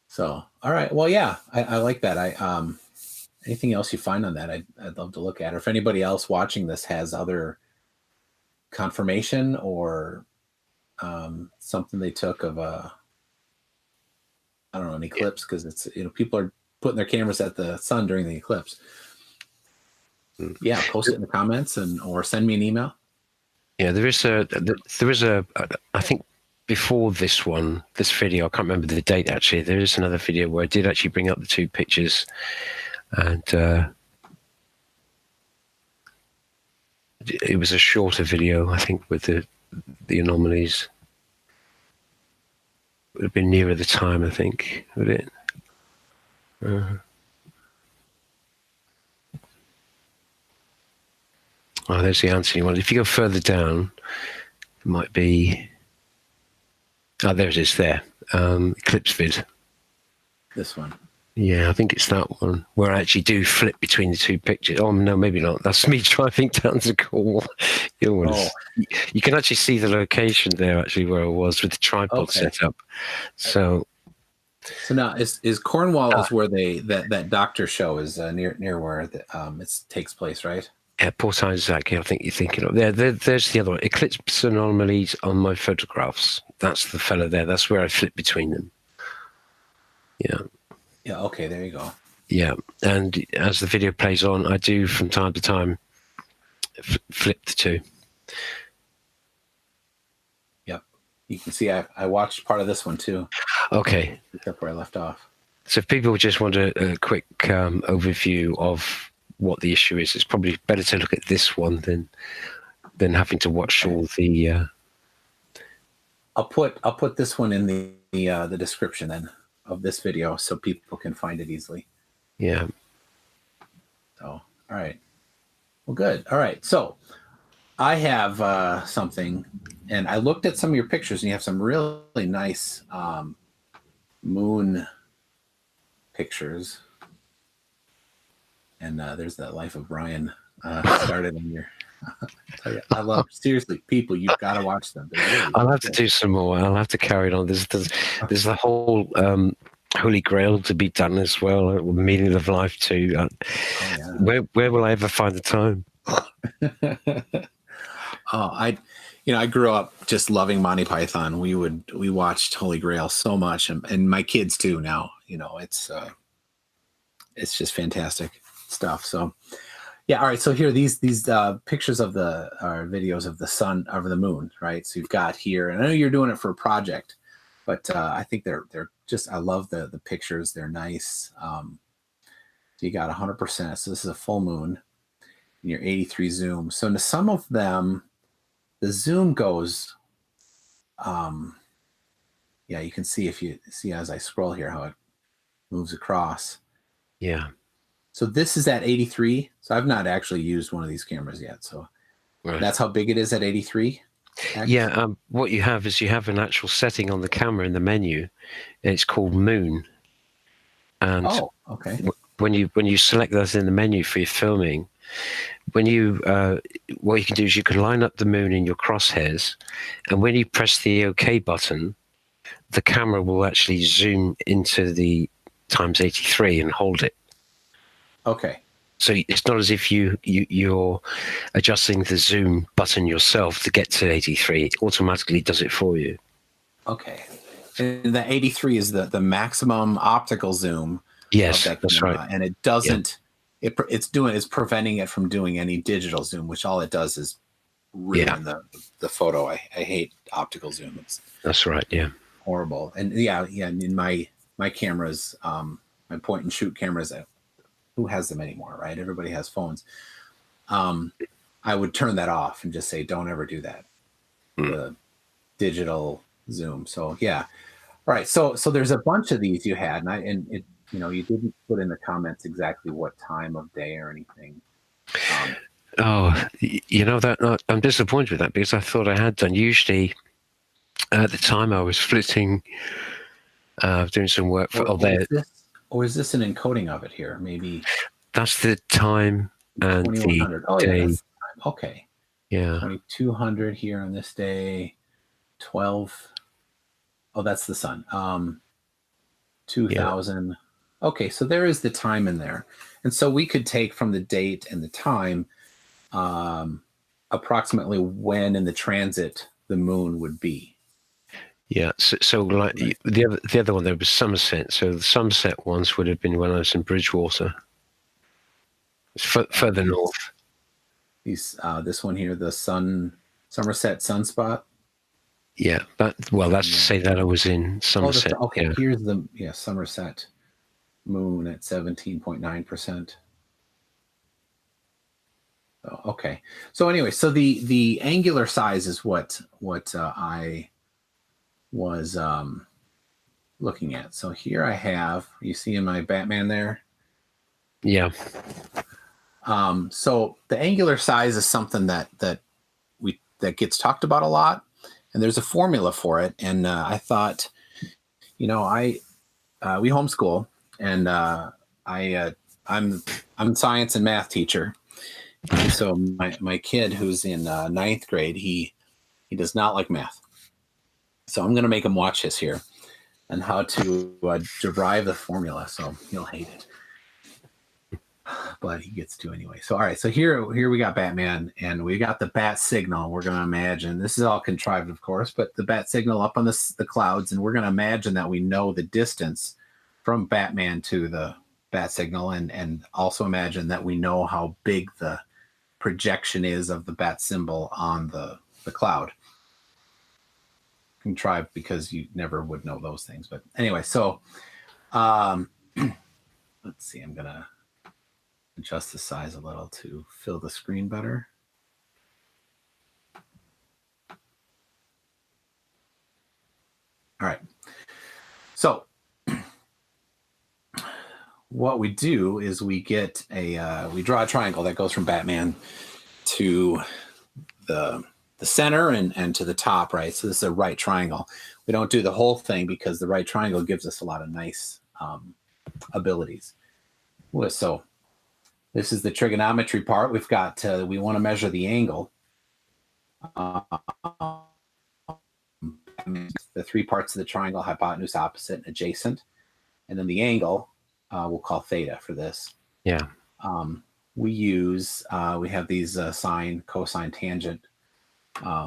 Speaker 1: So, all right. Well, yeah, I like that. Anything else you find on that, I'd love to look at. Or if anybody else watching this has other confirmation or something they took of an eclipse, because it's people are putting their cameras at the sun during the eclipse. Yeah, post it in the comments or send me an email.
Speaker 2: Yeah, there is a I think before this video, I can't remember the date actually, there is another video where I did actually bring up the two pictures, and it was a shorter video, I think, with the anomalies. It would have been nearer the time, I think, would it? Oh, there's the Anthony one. If you go further down, it might be. Oh, there it is. There, Eclipse vid.
Speaker 1: This one.
Speaker 2: Yeah, I think it's that one where I actually do flip between the two pictures. Oh no, maybe not. That's me driving down to Cornwall. You can actually see the location there, actually, where I was with the tripod set up. So
Speaker 1: now is Cornwall is where that doctor show is near where it takes place, right?
Speaker 2: Yeah, Port Isaac, I think you're thinking of. There's the other one. Eclipse anomalies on my photographs. That's the fella there. That's where I flip between them. Yeah.
Speaker 1: Yeah, okay, there you go.
Speaker 2: Yeah, and as the video plays on, I do from time to time flip the two.
Speaker 1: Yep. You can see I watched part of this one too.
Speaker 2: Okay.
Speaker 1: Except where I left off.
Speaker 2: So if people just want a quick overview of what the issue is, it's probably better to look at this one than having to watch all the
Speaker 1: I'll put this one in the description then of this video so people can find it easily.
Speaker 2: Yeah.
Speaker 1: So, all right. Well, good. All right. So I have something, and I looked at some of your pictures, and you have some really nice moon pictures. And there's that Life of Brian started in your. I love, seriously, people, you've got to watch them. Really
Speaker 2: I'll have to do some more. I'll have to carry it on. There's the whole Holy Grail to be done as well, meaning of life too. Where will I ever find the time?
Speaker 1: I grew up just loving Monty Python. We watched Holy Grail so much, and my kids too. Now, it's just fantastic stuff. So, yeah. All right. So here, these pictures of videos of the sun over the moon, right? So you've got here, and I know you're doing it for a project, but I think they're just, I love the pictures. They're nice. So you got 100%. So this is a full moon, and your 83 zoom. So into some of them, the zoom goes, you can see, if you see as I scroll here, how it moves across.
Speaker 2: Yeah.
Speaker 1: So this is at 83. So I've not actually used one of these cameras yet. So that's how big it is at 83.
Speaker 2: Yeah. What you have is an actual setting on the camera in the menu. It's called Moon. And when you select that in the menu for your filming, what you can do is you can line up the moon in your crosshairs, and when you press the OK button, the camera will actually zoom into the times 83 and hold it.
Speaker 1: Okay.
Speaker 2: So it's not as if you're adjusting the zoom button yourself to get to 83. It automatically does it for you.
Speaker 1: Okay. And the 83 is the maximum optical zoom.
Speaker 2: Yes, that's right.
Speaker 1: And it doesn't. Yeah. It's preventing it from doing any digital zoom, which all it does is ruin the photo. I hate optical zoom.
Speaker 2: That's right. Yeah.
Speaker 1: Horrible. And in my cameras, my point and shoot cameras, who has them anymore, right? Everybody has phones. I would turn that off and just say, don't ever do that. The digital zoom. So yeah. All right. So there's a bunch of these you had, and you didn't put in the comments exactly what time of day or anything.
Speaker 2: I'm disappointed with that, because I thought I had done. Usually at the time I was flitting, doing some work for
Speaker 1: or is this an encoding of it here? Maybe
Speaker 2: that's the time and the day.
Speaker 1: Yeah, that's the time. Okay.
Speaker 2: Yeah.
Speaker 1: 2200 here on this day. 12. Oh, that's the sun. 2000. Yeah. Okay, so there is the time in there. And so we could take from the date and the time approximately when in the transit the moon would be.
Speaker 2: Yeah, so like right. the other one there was Somerset. So the Somerset ones would have been when I was in Bridgewater. It's further north.
Speaker 1: This one here, the Somerset sunspot.
Speaker 2: Yeah, that's to say that I was in Somerset.
Speaker 1: Okay, here's the Somerset moon at 17.9%. Oh, okay. So anyway, so the angular size is what I was looking at. So here I have, you see in my Batman there?
Speaker 2: Yeah.
Speaker 1: So the angular size is something that gets talked about a lot, and there's a formula for it. And I thought, we homeschool, and I'm a science and math teacher. And so my kid who's in ninth grade, he does not like math. So I'm going to make him watch this here and how to derive the formula. So he'll hate it, but he gets to anyway. So, all right. So here we got Batman, and we got the bat signal. We're going to imagine, this is all contrived, of course, but the bat signal up on the clouds. And we're going to imagine that we know the distance from Batman to the bat signal, and also imagine that we know how big the projection is of the bat symbol on the cloud. Contrived because you never would know those things. But anyway, so let's see. I'm going to adjust the size a little to fill the screen better. All right. So what we do is we get we draw a triangle that goes from Batman to the center and to the top, right? So this is a right triangle. We don't do the whole thing because the right triangle gives us a lot of nice abilities. So this is the trigonometry part. We've got, we want to measure the angle. The three parts of the triangle, hypotenuse, opposite, and adjacent. and then the angle we'll call theta for this.
Speaker 2: Yeah.
Speaker 1: We have these sine, cosine, tangent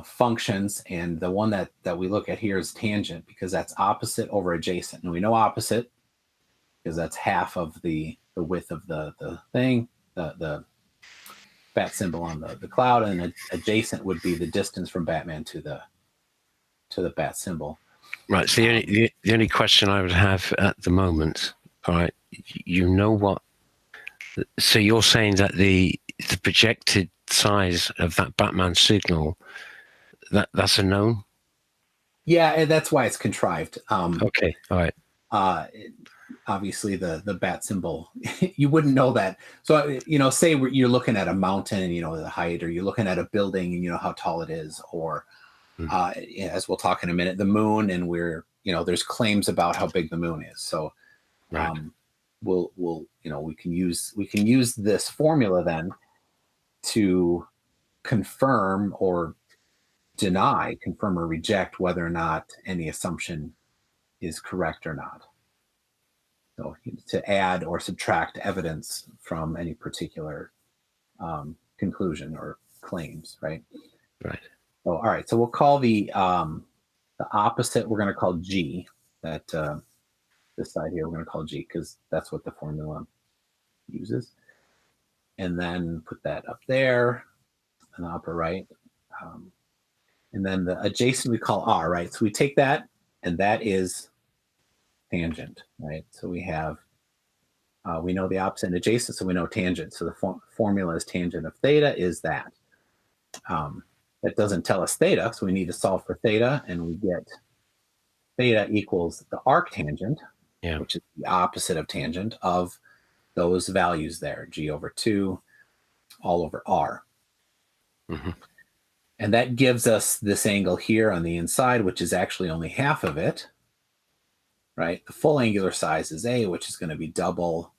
Speaker 1: functions, and the one that we look at here is tangent because that's opposite over adjacent, and we know opposite because that's half of the width of the thing, the bat symbol on the cloud, and adjacent would be the distance from Batman to the bat symbol.
Speaker 2: Right. So the only question I would have at the moment, all right, you know what? So you're saying that the projected size of that Batman signal, that's a known?
Speaker 1: Yeah, and that's why it's contrived.
Speaker 2: Okay, all right.
Speaker 1: Obviously, the bat symbol, you wouldn't know that. So, say you're looking at a mountain and you know the height, or you're looking at a building and you know how tall it is, or as we'll talk in a minute, the moon, and there's claims about how big the moon is. So,
Speaker 2: right.
Speaker 1: we can use this formula then to confirm or reject whether or not any assumption is correct or not. So to add or subtract evidence from any particular conclusion or claims, right?
Speaker 2: Right.
Speaker 1: So, all right. So we'll call the opposite, we're going to call G. That this side here, we're going to call G because that's what the formula uses. And then put that up there in the upper right. And then the adjacent we call R, right? So we take that, and that is tangent, right? So we have, we know the opposite and adjacent, so we know tangent. So the formula is tangent of theta is that. That doesn't tell us theta, so we need to solve for theta, and we get theta equals the arctangent, which is the opposite of tangent of those values there, G over 2 all over R.
Speaker 2: Mm-hmm.
Speaker 1: And that gives us this angle here on the inside, which is actually only half of it, right? The full angular size is A, which is going to be double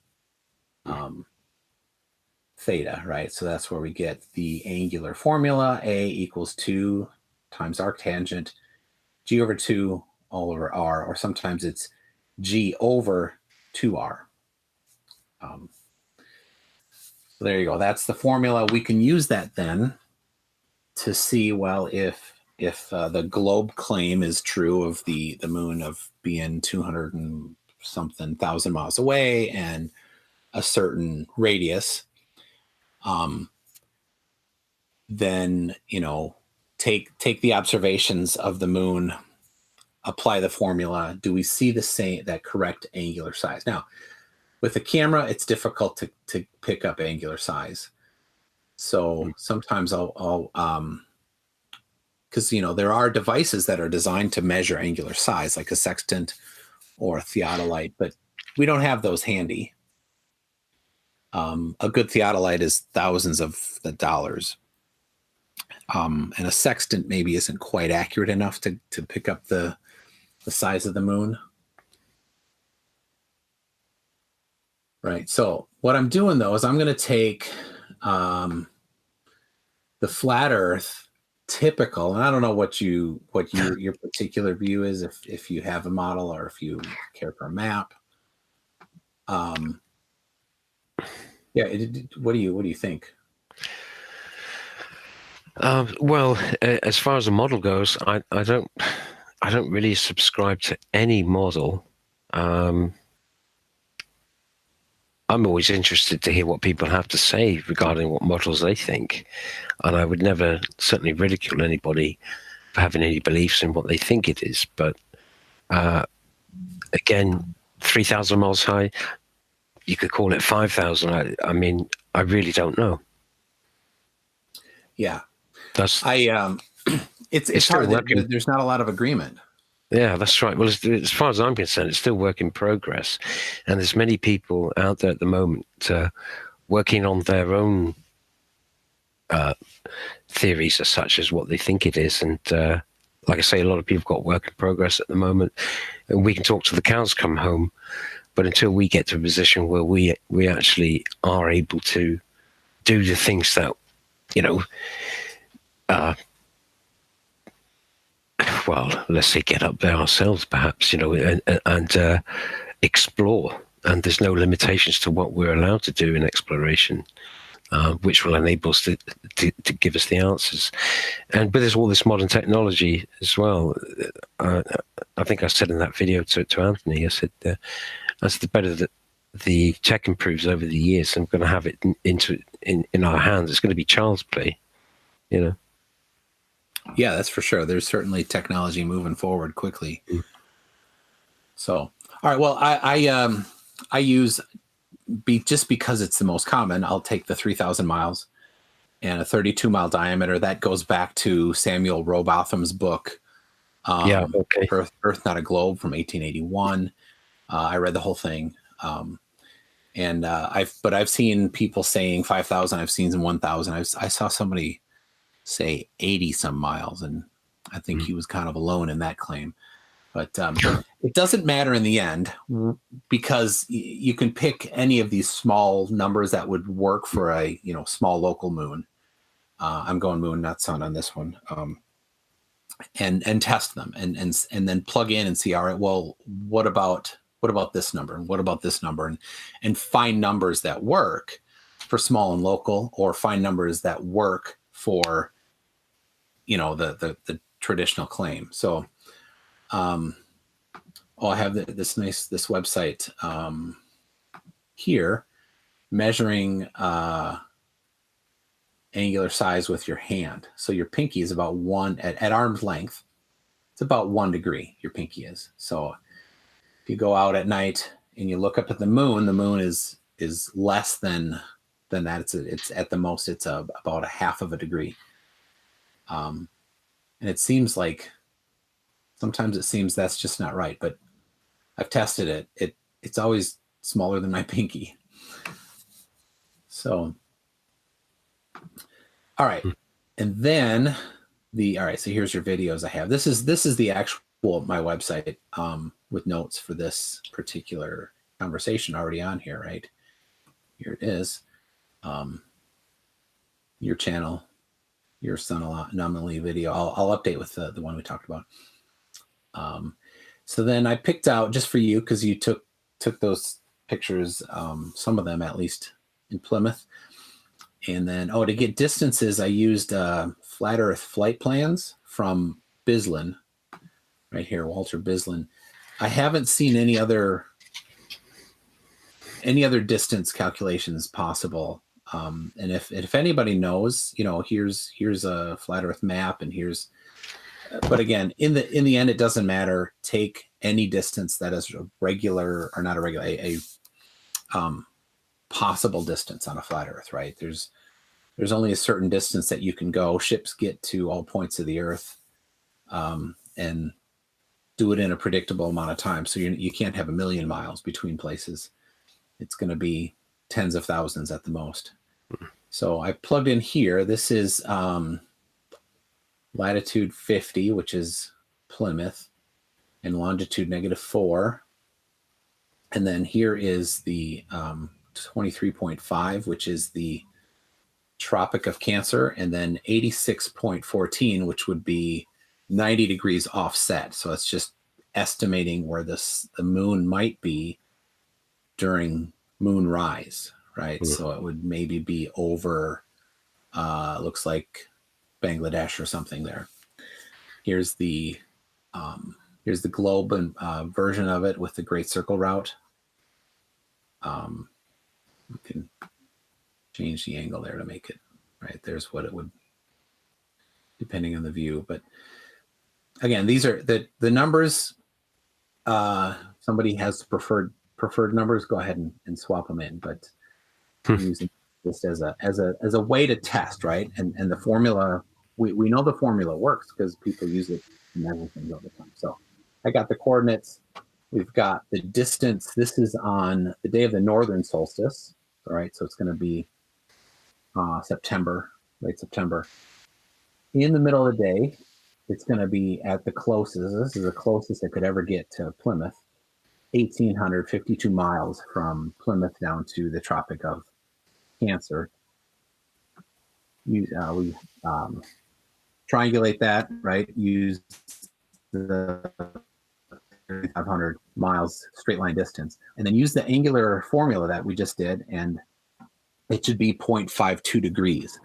Speaker 1: theta, right? So that's where we get the angular formula. A equals 2 times arctangent, G over 2 all over R, or sometimes it's G over 2R. So there you go. That's the formula. We can use that then to see, well, if the globe claim is true of the moon of being 200 and something thousand miles away and a certain radius, then take the observations of the moon, apply the formula. Do we see that correct angular size? Now, with the camera, it's difficult to pick up angular size. So sometimes I'll because there are devices that are designed to measure angular size, like a sextant or a theodolite, but we don't have those handy. A good theodolite is thousands of the dollars, and a sextant maybe isn't quite accurate enough to pick up the size of the moon. Right. So what I'm doing though is I'm going to take the flat Earth typical, and I don't know what your particular view is, if you have a model or if you care for a map. What do you think?
Speaker 2: Well, as far as the model goes, I don't really subscribe to any model. I'm always interested to hear what people have to say regarding what models they think, and I would never certainly ridicule anybody for having any beliefs in what they think it is. But again, 3,000 miles high, you could call it 5,000. I mean, I really don't know.
Speaker 1: Yeah,
Speaker 2: it's
Speaker 1: hard. There's not a lot of agreement.
Speaker 2: Yeah, that's right. Well, as far as I'm concerned, it's still work in progress. And there's many people out there at the moment working on their own theories as such as what they think it is. And like I say, a lot of people got work in progress at the moment. And we can talk till the cows come home. But until we get to a position where we actually are able to do the things that, well, let's say get up there ourselves, perhaps, and explore, and there's no limitations to what we're allowed to do in exploration, which will enable us to give us the answers. And with all this modern technology as well, I think I said in that video to Anthony, I said the better that the tech improves over the years, and we're going to have it in our hands. It's going to be child's play, you know.
Speaker 1: Yeah, that's for sure. There's certainly technology moving forward quickly. So, all right. Well, I use just because it's the most common. I'll take the 3,000 miles and a 32-mile diameter. That goes back to Samuel Rowbotham's book, Earth Not a Globe, from 1881. I read the whole thing, and I've seen people saying 5,000. I've seen 1,000. I saw somebody say 80 some miles, and I think he was kind of alone in that claim. But it doesn't matter in the end, because you can pick any of these small numbers that would work for a small local moon. I'm going moon, not sun on this one, and test them and then plug in and see, all right, well, what about this number, and what about this number, and find numbers that work for small and local, or find numbers that work for the traditional claim. So I have this website here, measuring angular size with your hand. So your pinky is about at arm's length. It's about 1 degree, your pinky is. So if you go out at night and you look up at the moon is less than that. It's at the most, it's about a half of a degree. And it seems like sometimes that's just not right, but I've tested it. It's always smaller than my pinky. So, all right. And then so here's your videos I have. This is the actual, my website, with notes for this particular conversation already on here, right? Here it is. Your channel, your sun anomaly video. I'll update with the one we talked about. So then I picked out, just for you, because you took those pictures, some of them at least, in Plymouth. And then, to get distances, I used flat Earth flight plans from Bislin, right here, Walter Bislin. I haven't seen any other distance calculations possible. And if anybody knows, here's a flat Earth map, and but again, in the end, it doesn't matter. Take any distance that is a regular, or not a regular, a possible distance on a flat Earth, right? There's only a certain distance that you can go. Ships get to all points of the Earth, and do it in a predictable amount of time. So you can't have 1 million miles between places. It's going to be tens of thousands at the most. So I plugged in here. This is latitude 50, which is Plymouth, and longitude -4. And then here is the 23.5, which is the Tropic of Cancer, and then 86.14, which would be 90 degrees offset. So it's just estimating where the moon might be during moonrise, right? Mm-hmm. So it would maybe be over, looks like Bangladesh or something there. Here's the globe and version of it with the Great Circle route. We can change the angle there to make it right. There's what it would, depending on the view. But again, these are the numbers. Somebody has preferred numbers, go ahead and swap them in. But I'm using this as a way to test, right? And the formula, we know the formula works because people use it in everything all the time. So I got the coordinates. We've got the distance. This is on the day of the northern solstice. All right, so it's going to be September, late September. In the middle of the day, it's going to be at the closest. This is the closest it could ever get to Plymouth, 1,852 miles from Plymouth down to the Tropic of Cancer. We triangulate that, right? Use the 3,500 miles straight line distance, and then use the angular formula that we just did, and it should be 0.52 degrees.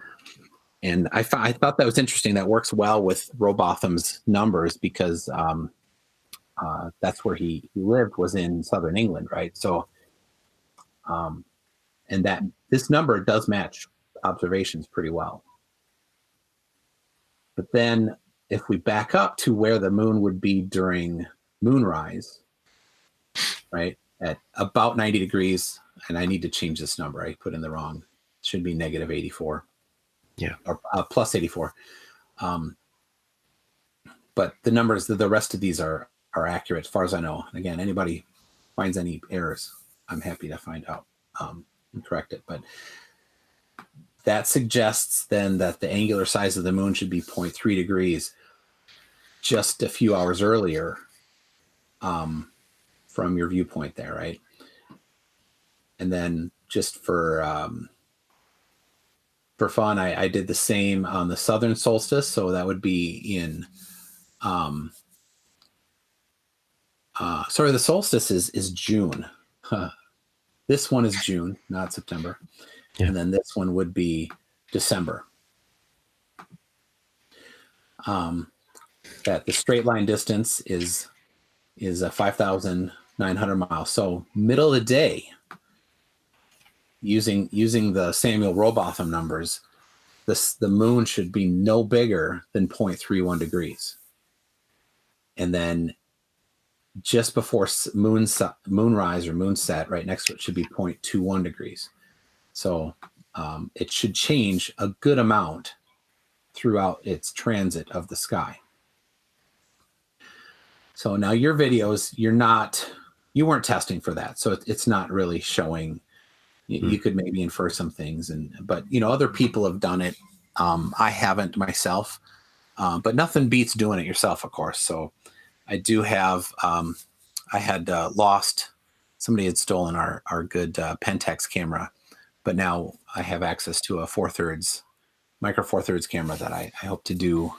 Speaker 1: And I thought that was interesting. That works well with Rowbotham's numbers because that's where he lived, was in southern England, right? So, and that this number does match observations pretty well. But then if we back up to where the moon would be during moonrise, right, at about 90 degrees, and I need to change this number. I put in the wrong, it should be negative 84.
Speaker 2: Yeah.
Speaker 1: Or plus 84. But the numbers, the rest of these are accurate as far as I know. Again, anybody finds any errors, I'm happy to find out and correct it. But that suggests then that the angular size of the moon should be 0.3 degrees just a few hours earlier from your viewpoint there, right? And then just for fun, I did the same on the southern solstice. So that would be in, sorry, the solstice is June. This one is June, not September. Yeah. And then this one would be December. That the straight line distance is 5,900 miles. So middle of the day, using the Samuel Rowbotham numbers, the moon should be no bigger than 0.31 degrees. And then just before moonrise or moonset, right next to it should be 0.21 degrees. So it should change a good amount throughout its transit of the sky. So now your videos, you weren't testing for that. So it's not really showing. You could maybe infer some things, but other people have done it. I haven't myself, but nothing beats doing it yourself, of course. So I do have. I had lost. Somebody had stolen our good Pentax camera, but now I have access to a micro four thirds camera that I hope to do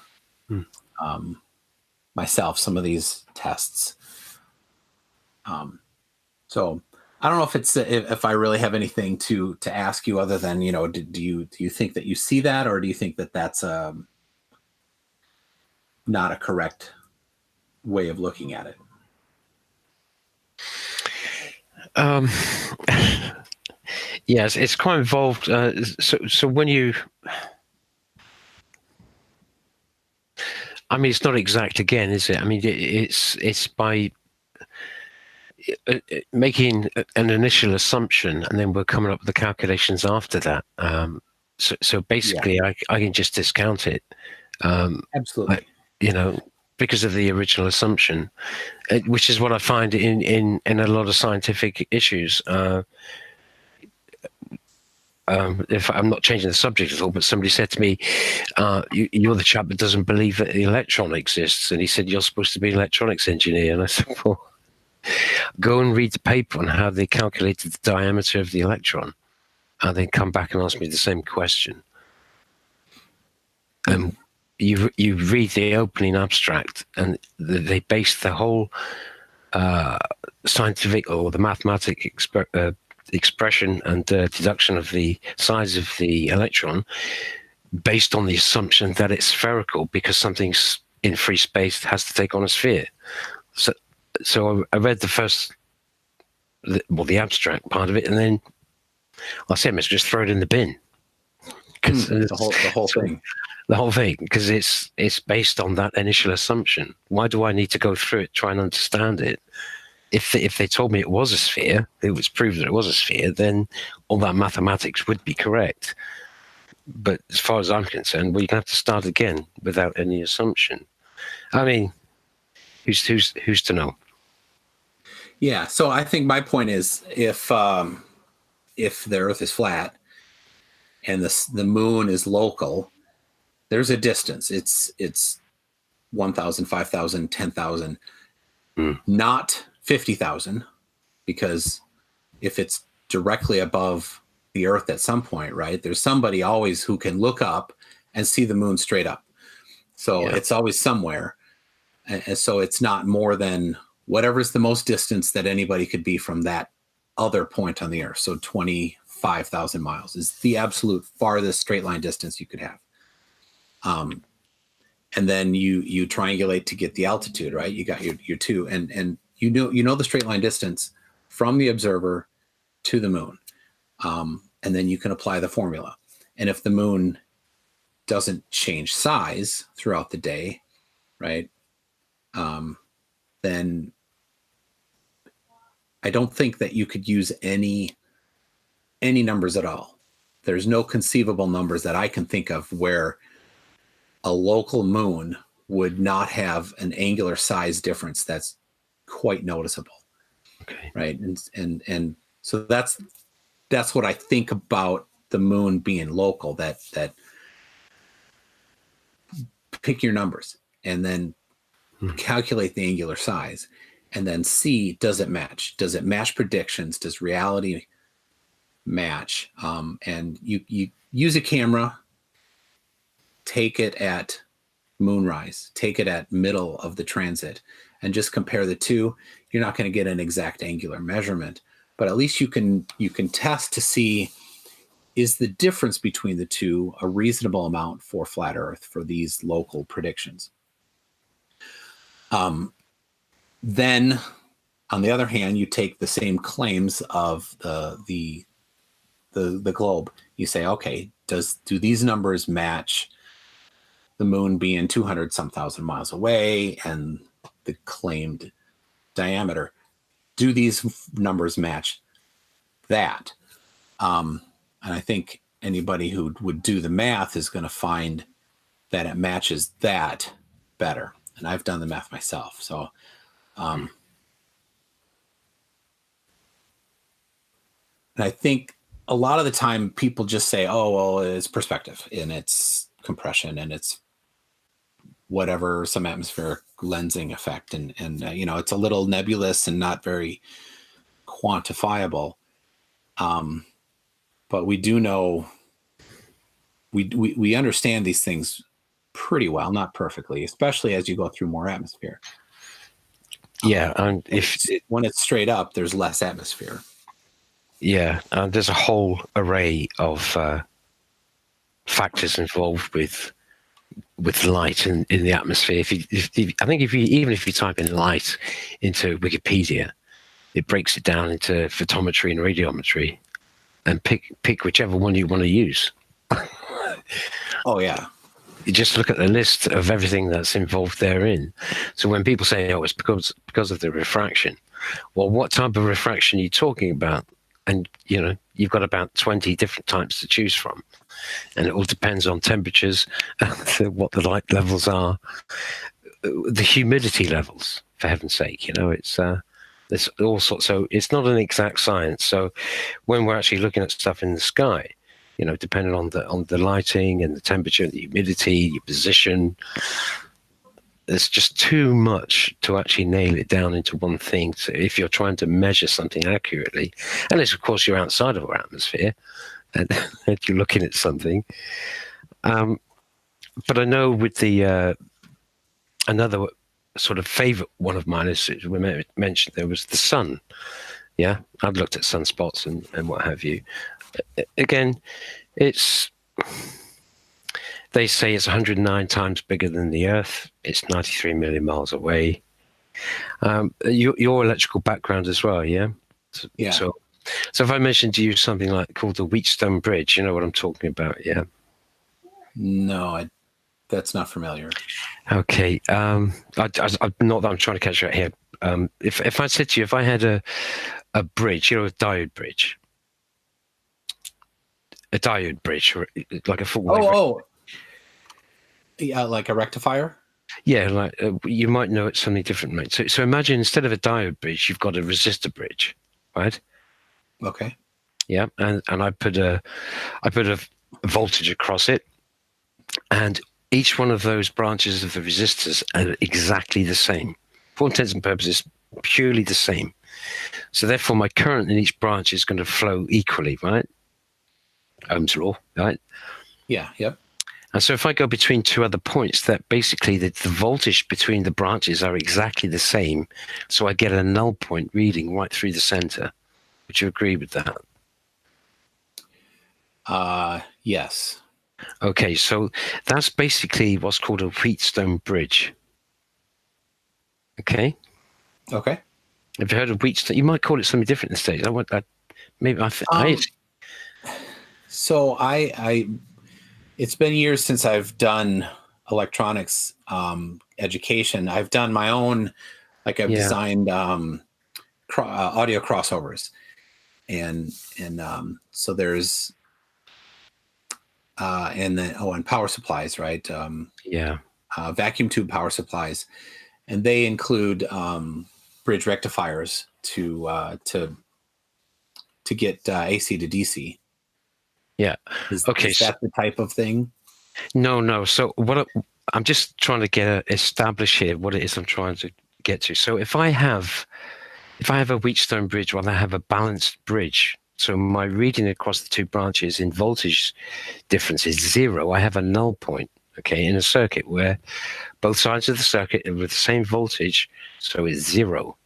Speaker 1: myself some of these tests. So. I don't know if I really have anything to ask you other than, do you think that you see that, or do you think that that's not a correct way of looking at it?
Speaker 2: Yes, it's quite involved. So when you, I mean, it's not exact again, is it? I mean, it's by making an initial assumption, and then we're coming up with the calculations after that. So basically, yeah. I can just discount it.
Speaker 1: Absolutely.
Speaker 2: Because of the original assumption, which is what I find in a lot of scientific issues. If I'm not changing the subject at all, but somebody said to me, you're the chap that doesn't believe that the electron exists. And he said, you're supposed to be an electronics engineer. And I said, well, go and read the paper on how they calculated the diameter of the electron, and then come back and ask me the same question. You read the opening abstract, and they base the whole scientific or the mathematic expression and deduction of the size of the electron based on the assumption that it's spherical, because something's in free space has to take on a sphere. So I read the abstract part of it, and then I said, "Let's just throw it in the bin."
Speaker 1: The whole thing.
Speaker 2: The whole thing, because it's based on that initial assumption. Why do I need to go through it, try and understand it? If they told me it was a sphere, it was proved that it was a sphere, then all that mathematics would be correct. But as far as I'm concerned, well, you're going to have to start again without any assumption. I mean, who's to know?
Speaker 1: Yeah, so I think my point is, if the Earth is flat and the moon is local, there's a distance. It's 1,000, 5,000, 10,000, not 50,000, because if it's directly above the Earth at some point, right, there's somebody always who can look up and see the moon straight up. So It's always somewhere. And so it's not more than whatever's the most distance that anybody could be from that other point on the Earth. So 25,000 miles is the absolute farthest straight line distance you could have. And then you triangulate to get the altitude, right? You got your two, and you know the straight line distance from the observer to the moon. And then you can apply the formula. And if the moon doesn't change size throughout the day, right, then I don't think that you could use any numbers at all. There's no conceivable numbers that I can think of where a local moon would not have an angular size difference that's quite noticeable.
Speaker 2: Okay.
Speaker 1: Right. And so that's what I think about the moon being local, that pick your numbers and then calculate the angular size and then see, does it match? Does it match predictions? Does reality match? And you use a camera, take it at moonrise, take it at middle of the transit, and just compare the two. You're not going to get an exact angular measurement, but at least you can test to see, is the difference between the two a reasonable amount for flat Earth for these local predictions? Then, on the other hand, you take the same claims of the globe. You say, okay, do these numbers match the moon being 200 some thousand miles away and the claimed diameter? Do these numbers match that? And I think anybody who would do the math is going to find that it matches that better. And I've done the math myself. So, and I think a lot of the time people just say, oh, well, it's perspective and it's compression and it's whatever, some atmospheric lensing effect. And it's a little nebulous and not very quantifiable. But we do know, we understand these things pretty well, not perfectly, especially as you go through more atmosphere.
Speaker 2: Yeah, and
Speaker 1: when it's straight up, there's less atmosphere.
Speaker 2: Yeah, and there's a whole array of factors involved with light in the atmosphere. If you type in light into Wikipedia, it breaks it down into photometry and radiometry, and pick whichever one you want to use.
Speaker 1: Oh yeah.
Speaker 2: You just look at the list of everything that's involved therein. So when people say, "Oh, it's because of the refraction," well, what type of refraction are you talking about? And you've got about 20 different types to choose from, and it all depends on temperatures, what the light levels are, the humidity levels. For heaven's sake, it's there's all sorts. So it's not an exact science. So when we're actually looking at stuff in the sky, depending on the lighting and the temperature and the humidity, your position, there's just too much to actually nail it down into one thing. So if you're trying to measure something accurately, unless of course you're outside of our atmosphere and you're looking at something. But I know with the another sort of favorite one of mine, as we mentioned, there was the sun. Yeah, I've looked at sunspots and what have you. Again, they say it's 109 times bigger than the Earth. It's 93 million miles away. Your electrical background as well, yeah?
Speaker 1: Yeah.
Speaker 2: So if I mentioned to you something called the Wheatstone Bridge, you know what I'm talking about, yeah?
Speaker 1: No, that's not familiar.
Speaker 2: Okay. Not that I'm trying to catch you out here. If I said to you, if I had a bridge, a diode bridge, like a footway.
Speaker 1: Yeah, like a rectifier?
Speaker 2: Yeah, you might know it's something different, mate. So imagine instead of a diode bridge, you've got a resistor bridge, right?
Speaker 1: Okay.
Speaker 2: Yeah, and I put a voltage across it, and each one of those branches of the resistors are exactly the same. For all intents and purposes, purely the same. So therefore, my current in each branch is going to flow equally, right? Ohm's law, right?
Speaker 1: Yeah. Yep.
Speaker 2: And so if I go between two other points, that basically the voltage between the branches are exactly the same. So I get a null point reading right through the center. Would you agree with that?
Speaker 1: Yes.
Speaker 2: Okay, so that's basically what's called a Wheatstone bridge. Okay.
Speaker 1: Okay.
Speaker 2: Have you heard of Wheatstone? You might call it something different in the States.
Speaker 1: So it's been years since I've done electronics education. I've done my own, like I've designed audio crossovers, and so there's and power supplies, right? Vacuum tube power supplies, and they include bridge rectifiers to get AC to DC.
Speaker 2: Yeah.
Speaker 1: Is that the type of thing?
Speaker 2: No. So I'm just trying to establish here what it is I'm trying to get to. So if I have a Wheatstone bridge, I have a balanced bridge. So my reading across the two branches in voltage difference is 0. I have a null point, okay, in a circuit where both sides of the circuit are with the same voltage, so it's 0.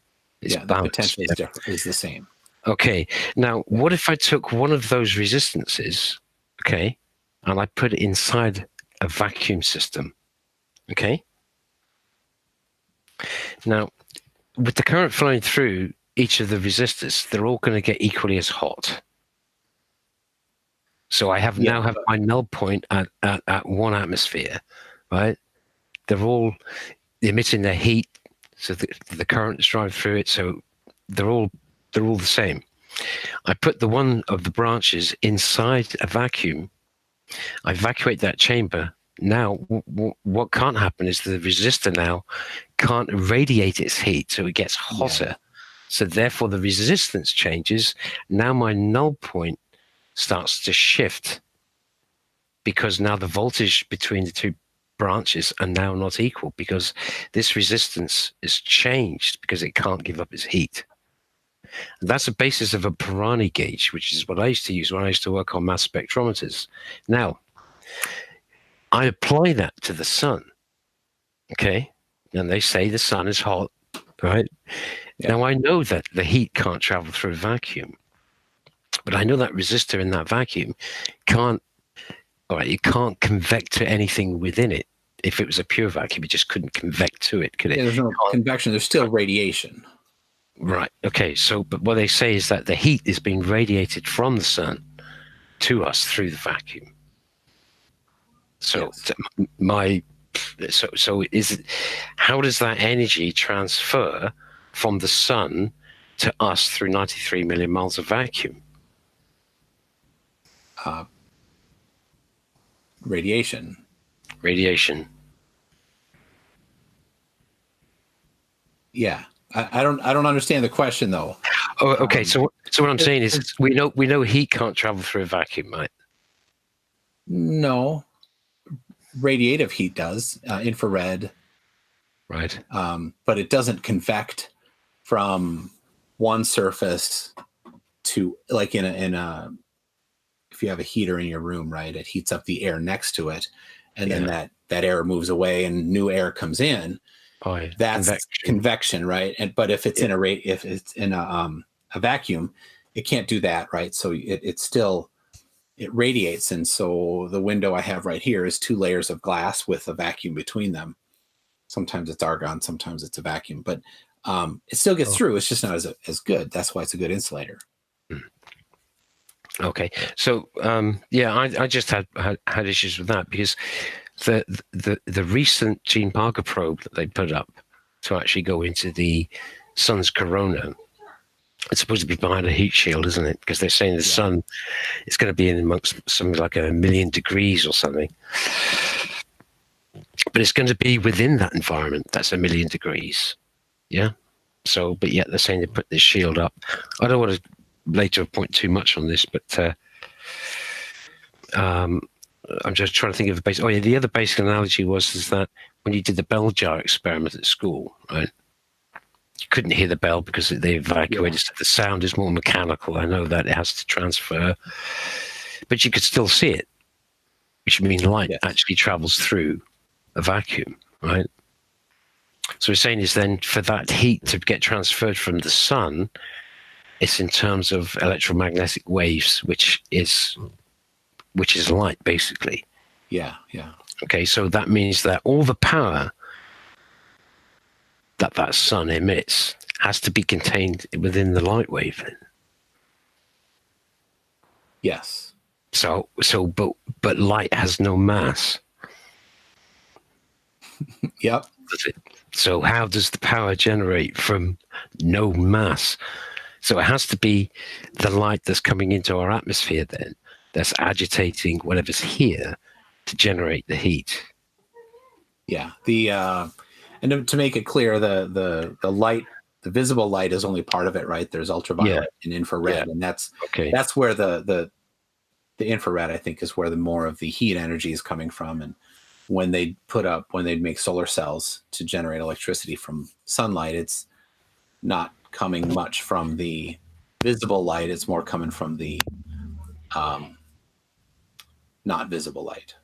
Speaker 2: It's balanced.
Speaker 1: The potential is the same.
Speaker 2: Okay. Now, what if I took one of those resistances, okay, and I put it inside a vacuum system, okay? Now, with the current flowing through each of the resistors, they're all going to get equally as hot. So I now have my null point at 1 atmosphere, right? They're all emitting their heat, so the current is driving through it. So they're all the same. I put the one of the branches inside a vacuum. I evacuate that chamber. Now, what can't happen is the resistor now can't radiate its heat, so it gets hotter. Yeah. So therefore, the resistance changes. Now my null point starts to shift because now the voltage between the two branches are now not equal because this resistance is changed because it can't give up its heat. And that's the basis of a Pirani gauge, which is what I used to use when I used to work on mass spectrometers. Now, I apply that to the sun, okay? And they say the sun is hot, right? Yeah. Now, I know that the heat can't travel through a vacuum, but I know that resistor in that vacuum can't convect to anything within it. If it was a pure vacuum, it just couldn't convect to it, could it?
Speaker 1: Yeah, there's no convection. There's still radiation.
Speaker 2: Right. Okay. So, but what they say is that the heat is being radiated from the sun to us through the vacuum. So, yes. So is it? How does that energy transfer from the sun to us through 93 million miles of vacuum?
Speaker 1: Radiation. Yeah. I don't understand the question though.
Speaker 2: Oh, okay. So what I'm saying is we know heat can't travel through a vacuum, right?
Speaker 1: No. Radiative heat does, infrared.
Speaker 2: Right.
Speaker 1: But it doesn't convect from one surface to, like in a if you have a heater in your room, right? It heats up the air next to it, and then that air moves away and new air comes in.
Speaker 2: Oh, yeah.
Speaker 1: That's convection, right? But if it's in a vacuum, it can't do that, right? So it radiates, and so the window I have right here is 2 layers of glass with a vacuum between them. Sometimes it's argon, sometimes it's a vacuum, but it still gets through. It's just not as good. That's why it's a good insulator.
Speaker 2: Okay, so I just had issues with that because the recent Gene Parker probe that they put up to actually go into the sun's corona, it's supposed to be behind a heat shield, isn't it? Because they're saying the sun is going to be in amongst something like 1,000,000 degrees or something. But it's going to be within that environment that's 1,000,000 degrees. Yeah. So, but yet they're saying they put this shield up. I don't want to later point too much on this, but I'm just trying to think of the basic. Oh yeah, the other basic analogy is that when you did the bell jar experiment at school, right? You couldn't hear the bell because they evacuated. So the sound is more mechanical. I know that it has to transfer, but you could still see it. which means light
Speaker 1: Yes.
Speaker 2: actually travels through a vacuum, right? So we're saying is then for that heat to get transferred from the sun, it's in terms of electromagnetic waves, which is light, basically.
Speaker 1: Yeah.
Speaker 2: Okay, so that means that all the power that sun emits has to be contained within the light wave.
Speaker 1: Yes.
Speaker 2: But light has no mass.
Speaker 1: Yep.
Speaker 2: So how does the power generate from no mass? So it has to be the light that's coming into our atmosphere then that's agitating whatever's here to generate the heat.
Speaker 1: Yeah. And to make it clear, the light, the visible light is only part of it, right? There's ultraviolet and infrared, and that's where the infrared, I think, is where the more of the heat energy is coming from. And when they make solar cells to generate electricity from sunlight, it's not coming much from the visible light. It's more coming from the not visible light.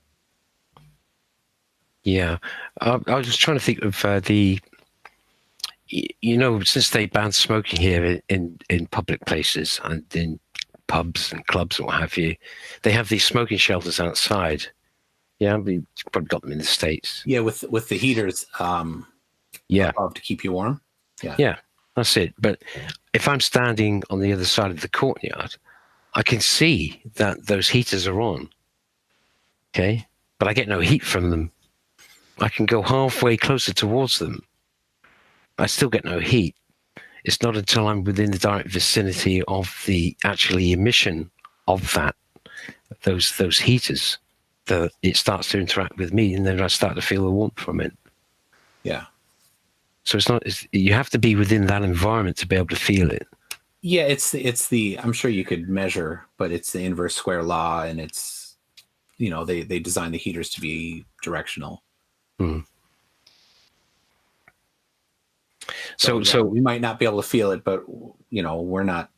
Speaker 2: Yeah, I was just trying to think of since they banned smoking here in public places and in pubs and clubs and what have you, they have these smoking shelters outside. Yeah, we've probably got them in the States.
Speaker 1: Yeah, with the heaters. Above to keep you warm.
Speaker 2: Yeah, that's it. But if I'm standing on the other side of the courtyard, I can see that those heaters are on. Okay, but I get no heat from them. I can go halfway closer towards them. I still get no heat. It's not until I'm within the direct vicinity of the actually emission of those heaters that it starts to interact with me, and then I start to feel the warmth from it.
Speaker 1: Yeah.
Speaker 2: So you have to be within that environment to be able to feel it.
Speaker 1: Yeah, it's the I'm sure you could measure, but it's the inverse square law, and it's they design the heaters to be directional. So we might not be able to feel it, but we're not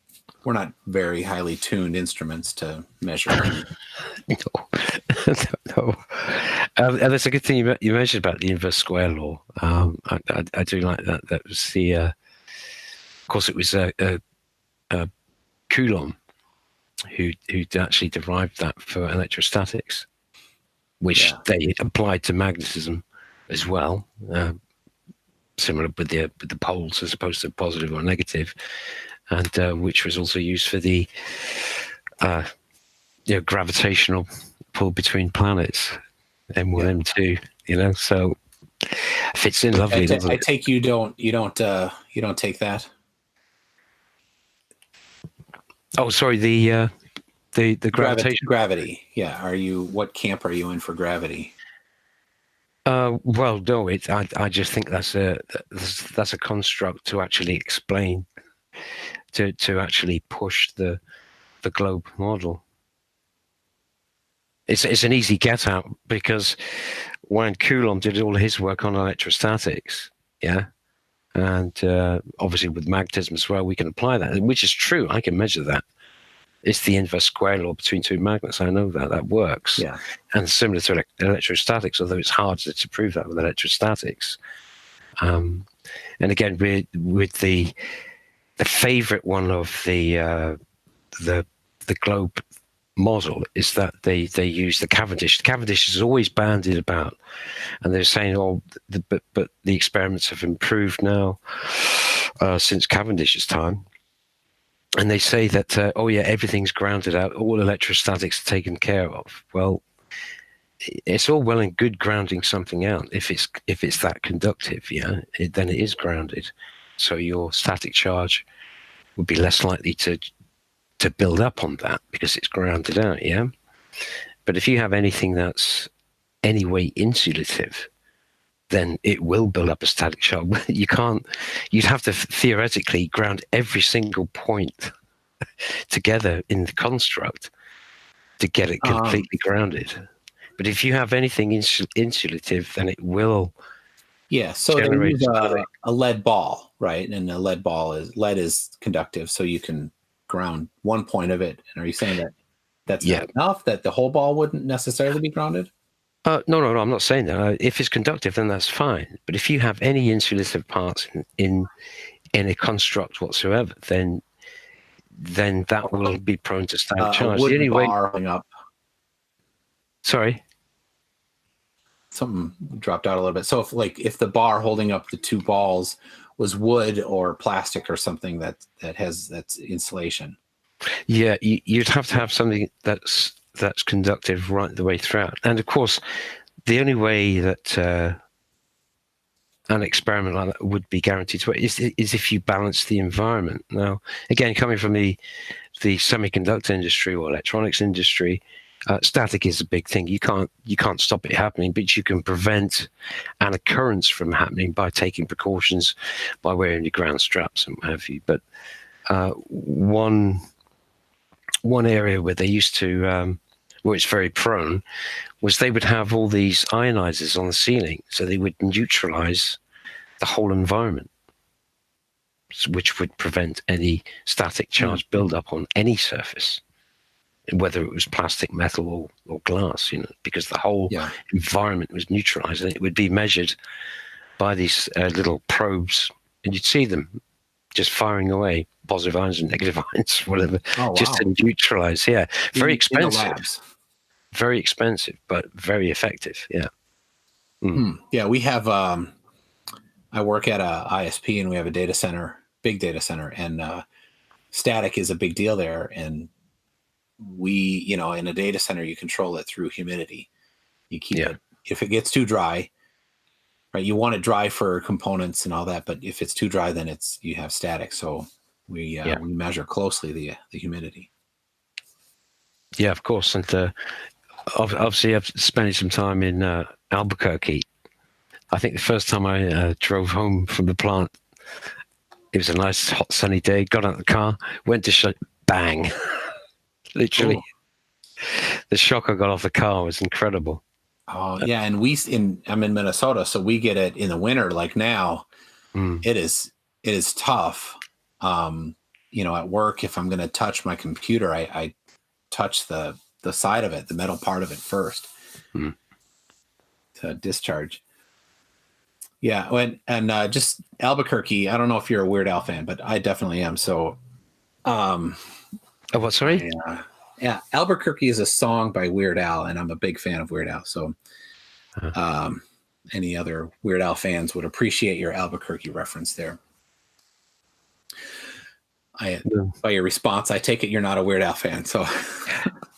Speaker 1: very highly tuned instruments to measure.
Speaker 2: No. And that's a good thing you mentioned about the inverse square law. I do like that. That was of course, it was Coulomb who actually derived that for electrostatics, which they applied to magnetism as well. Similar with the poles as opposed to positive or negative, and which was also used for the gravitational pull between planets, M1, M2. So fits in lovely.
Speaker 1: I take you don't take that.
Speaker 2: Oh, sorry, the gravitation.
Speaker 1: Gravity. Yeah. What camp are you in for gravity?
Speaker 2: Well, no, I just think that's a construct to actually explain, to actually push the globe model. It's an easy get out, because when Coulomb did all his work on electrostatics, and obviously with magnetism as well, we can apply that, which is true. I can measure that. It's the inverse square law between two magnets. I know that works.
Speaker 1: Yeah.
Speaker 2: And similar to electrostatics, although it's hard to prove that with electrostatics. And again, with the favorite one of the globe model is that they use the Cavendish. Cavendish is always bandied about, and they're saying, but the experiments have improved now since Cavendish's time. And they say that, everything's grounded out, all electrostatics are taken care of. Well, it's all well and good grounding something out. If it's that conductive, then it is grounded. So your static charge would be less likely to build up on that because it's grounded out, But if you have anything that's anyway insulative, then it will build up a static charge. You'd have to theoretically ground every single point together in the construct to get it completely grounded. But if you have anything insulative, then it will. Yeah,
Speaker 1: so they use a lead ball, right? And a lead is conductive, so you can ground one point of it. And are you saying that that's not enough, that the whole ball wouldn't necessarily be grounded?
Speaker 2: No, I'm not saying that. If it's conductive, then that's fine. But if you have any insulative parts in a construct whatsoever, then that will be prone to static charge.
Speaker 1: A wooden bar holding up.
Speaker 2: Sorry?
Speaker 1: Something dropped out a little bit. So if the bar holding up the two balls was wood or plastic or something that's insulation.
Speaker 2: Yeah, you'd have to have something that's conductive right the way throughout. And of course, the only way that an experiment like that would be guaranteed to work is if you balance the environment. Now, again, coming from the semiconductor industry or electronics industry, static is a big thing. You can't stop it happening, but you can prevent an occurrence from happening by taking precautions, by wearing your ground straps and what have you. But one area where they used to, where it's very prone, was they would have all these ionizers on the ceiling, so they would neutralize the whole environment, which would prevent any static charge buildup on any surface, whether it was plastic, metal, or glass, because the whole environment was neutralized, and it would be measured by these little probes, and you'd see them just firing away positive ions and negative ions, whatever, just to neutralize. Yeah, very expensive.
Speaker 1: In the labs.
Speaker 2: Very expensive, but very effective. Yeah.
Speaker 1: Yeah, we have. I work at a ISP, and we have a data center, big data center, and static is a big deal there. And we, in a data center, you control it through humidity. You keep it. If it gets too dry, right? You want it dry for components and all that, but if it's too dry, then you have static. So we measure closely the humidity.
Speaker 2: Yeah, of course. And obviously, I've spent some time in Albuquerque. I think the first time I drove home from the plant, it was a nice, hot, sunny day. Got out of the car, went to bang. Literally. Ooh. The shock I got off the car was incredible.
Speaker 1: Oh, yeah. And I'm in Minnesota, so we get it in the winter. Like now, it is tough. At work, if I'm going to touch my computer, I touch the side of it, the metal part of it first to discharge. Yeah. And just Albuquerque, I don't know if you're a Weird Al fan, but I definitely am. So,
Speaker 2: what, sorry?
Speaker 1: Yeah. Albuquerque is a song by Weird Al, and I'm a big fan of Weird Al. So, any other Weird Al fans would appreciate your Albuquerque reference there. By your response, I take it you're not a Weird Al fan. So,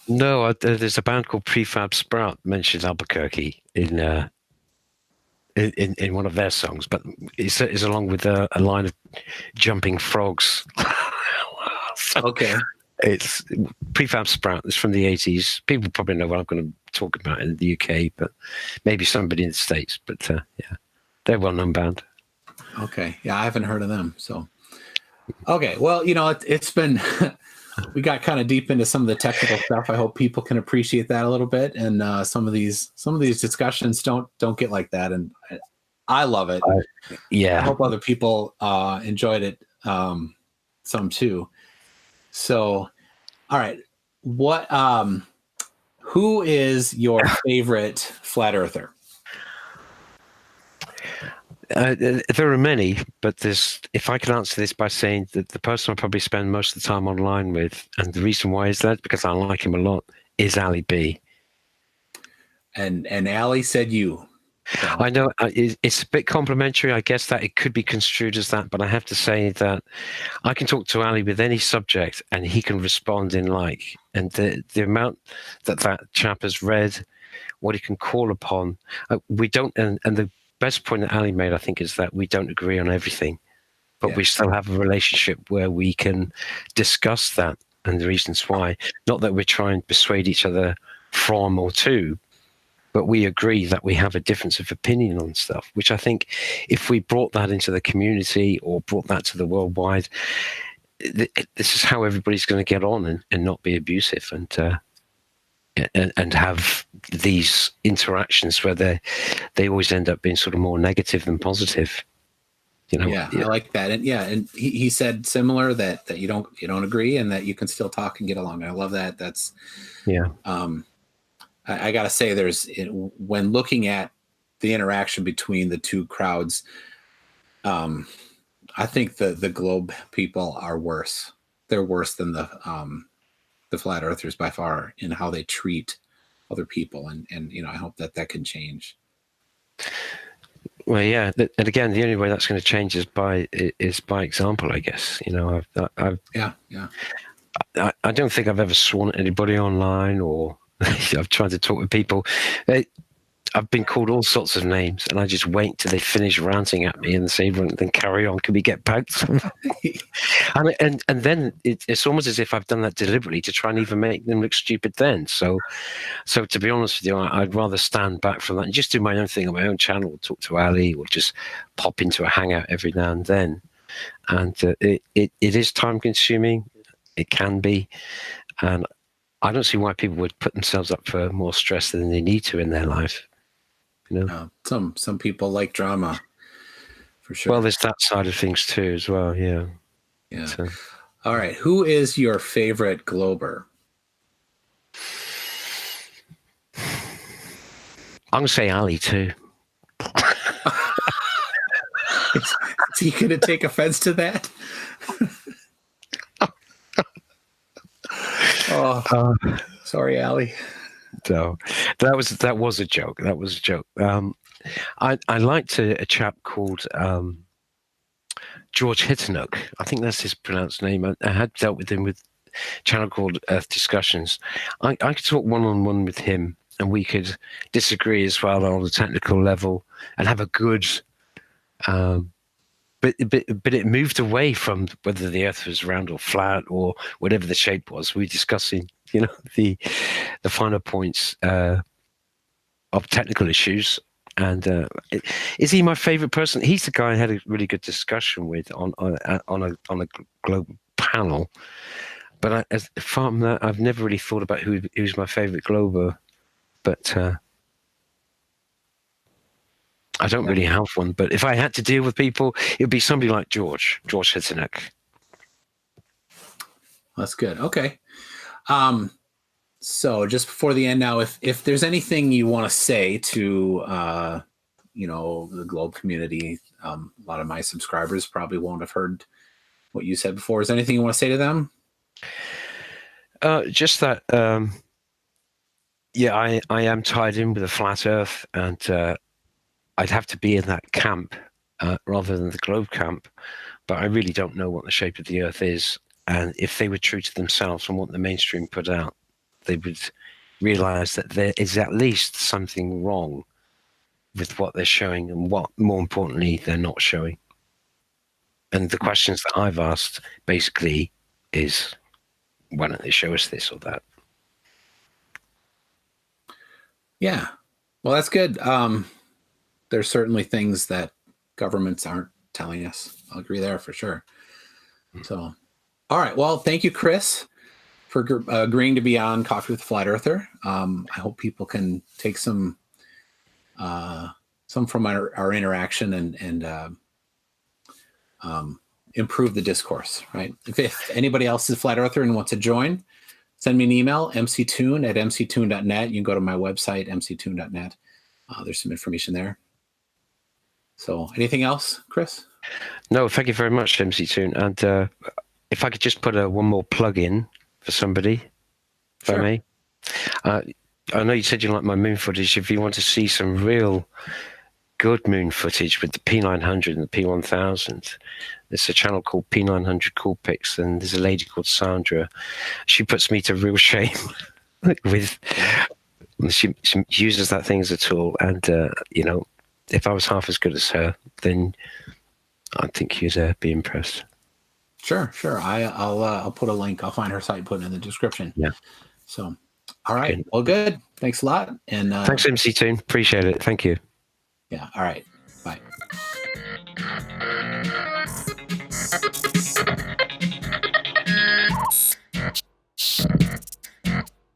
Speaker 2: no, there's a band called Prefab Sprout mentions Albuquerque in one of their songs, but it's along with a line of jumping frogs.
Speaker 1: Okay.
Speaker 2: It's Prefab Sprout. It's from the 80s. People probably know what I'm going to talk about in the UK, but maybe somebody in the States. But yeah, they're a well-known band.
Speaker 1: Okay. Yeah, I haven't heard of them. So, okay. Well, it's been, we got kind of deep into some of the technical stuff. I hope people can appreciate that a little bit. And some of these discussions don't get like that. And I love it. I hope other people enjoyed it some too. So, all right. Who is your favorite flat earther?
Speaker 2: There are many, but if I can answer this by saying that the person I probably spend most of the time online with, and the reason why is that, because I like him a lot, is Ali B. And
Speaker 1: Ali said you.
Speaker 2: I know it's a bit complimentary. I guess that it could be construed as that, but I have to say that I can talk to Ali with any subject and he can respond in like. And the amount that chap has read, what he can call upon, we don't. And the best point that Ali made, I think, is that we don't agree on everything, but we still have a relationship where we can discuss that and the reasons why. Not that we're trying to persuade each other from or to, but we agree that we have a difference of opinion on stuff, which I think if we brought that into the community or brought that to the worldwide, this is how everybody's going to get on and not be abusive and have these interactions where they always end up being sort of more negative than positive.
Speaker 1: Yeah, I like that. And he said similar that you don't agree and that you can still talk and get along. I love that. That's I got to say, when looking at the interaction between the two crowds, I think the globe people are worse. They're worse than the flat earthers by far in how they treat other people, and I hope that can change.
Speaker 2: Well, yeah, and again, the only way that's going to change is by example, I guess. I don't think I've ever sworn at anybody online, or I've tried to talk with people. I've been called all sorts of names, and I just wait till they finish ranting at me and say, "Then carry on. Can we get back?" and then it's almost as if I've done that deliberately to try and even make them look stupid. Then, so to be honest with you, I'd rather stand back from that and just do my own thing on my own channel, talk to Ali, or just pop into a hangout every now and then. And it is time consuming. It can be, and I don't see why people would put themselves up for more stress than they need to in their life.
Speaker 1: Some people like drama, for sure.
Speaker 2: Well, there's that side of things too, as well. Yeah.
Speaker 1: So. All right. Who is your favorite glober?
Speaker 2: I'm gonna say Ali too.
Speaker 1: Is he gonna take offense to that? Sorry, Ali.
Speaker 2: So that was a joke. That was a joke. I liked a chap called George Hittenuk. I think that's his pronounced name. I had dealt with him with a channel called Earth Discussions. I could talk one-on-one with him, and we could disagree as well on the technical level and have a good. But it moved away from whether the Earth was round or flat or whatever the shape was. We were discussing, the finer points of technical issues. And is he my favorite person? He's the guy I had a really good discussion with on a global panel. But as far from that, I've never really thought about who's my favorite glober. But I don't really have one. But if I had to deal with people, it would be somebody like George Hittenuk. That's
Speaker 1: good. Okay. So just before the end now, if there's anything you want to say to, the globe community, a lot of my subscribers probably won't have heard what you said before. Is there anything you want to say to them?
Speaker 2: Just that, I am tied in with a flat Earth, and I'd have to be in that camp rather than the globe camp. But I really don't know what the shape of the Earth is. And if they were true to themselves and what the mainstream put out, they would realize that there is at least something wrong with what they're showing and what, more importantly, they're not showing. And the questions that I've asked basically is, why don't they show us this or that?
Speaker 1: Yeah. Well, that's good. There's certainly things that governments aren't telling us. I'll agree there for sure. So, all right. Well, thank you, Chris, for agreeing to be on Coffee with a Flat Earther. I hope people can take some from our interaction and improve the discourse, right? If anybody else is a Flat Earther and wants to join, send me an email, mctoon@mctoon.net. You can go to my website, mctoon.net. There's some information there. So anything else, Chris?
Speaker 2: No, thank you very much, MC Toon. And if I could just put one more plug in for somebody, if I may. I know you said you like my moon footage. If you want to see some real good moon footage with the P900 and the P1000, there's a channel called P900 Coolpics, and there's a lady called Sandra. She puts me to real shame with... She uses that thing as a tool, and, if I was half as good as her, then I think you'd be impressed.
Speaker 1: Sure. I'll put a link. I'll find her site, put it in the description.
Speaker 2: Yeah.
Speaker 1: So, all right. Good. Well, good. Thanks a lot. And
Speaker 2: thanks, MC Toon. Appreciate it. Thank you.
Speaker 1: Yeah. All right. Bye.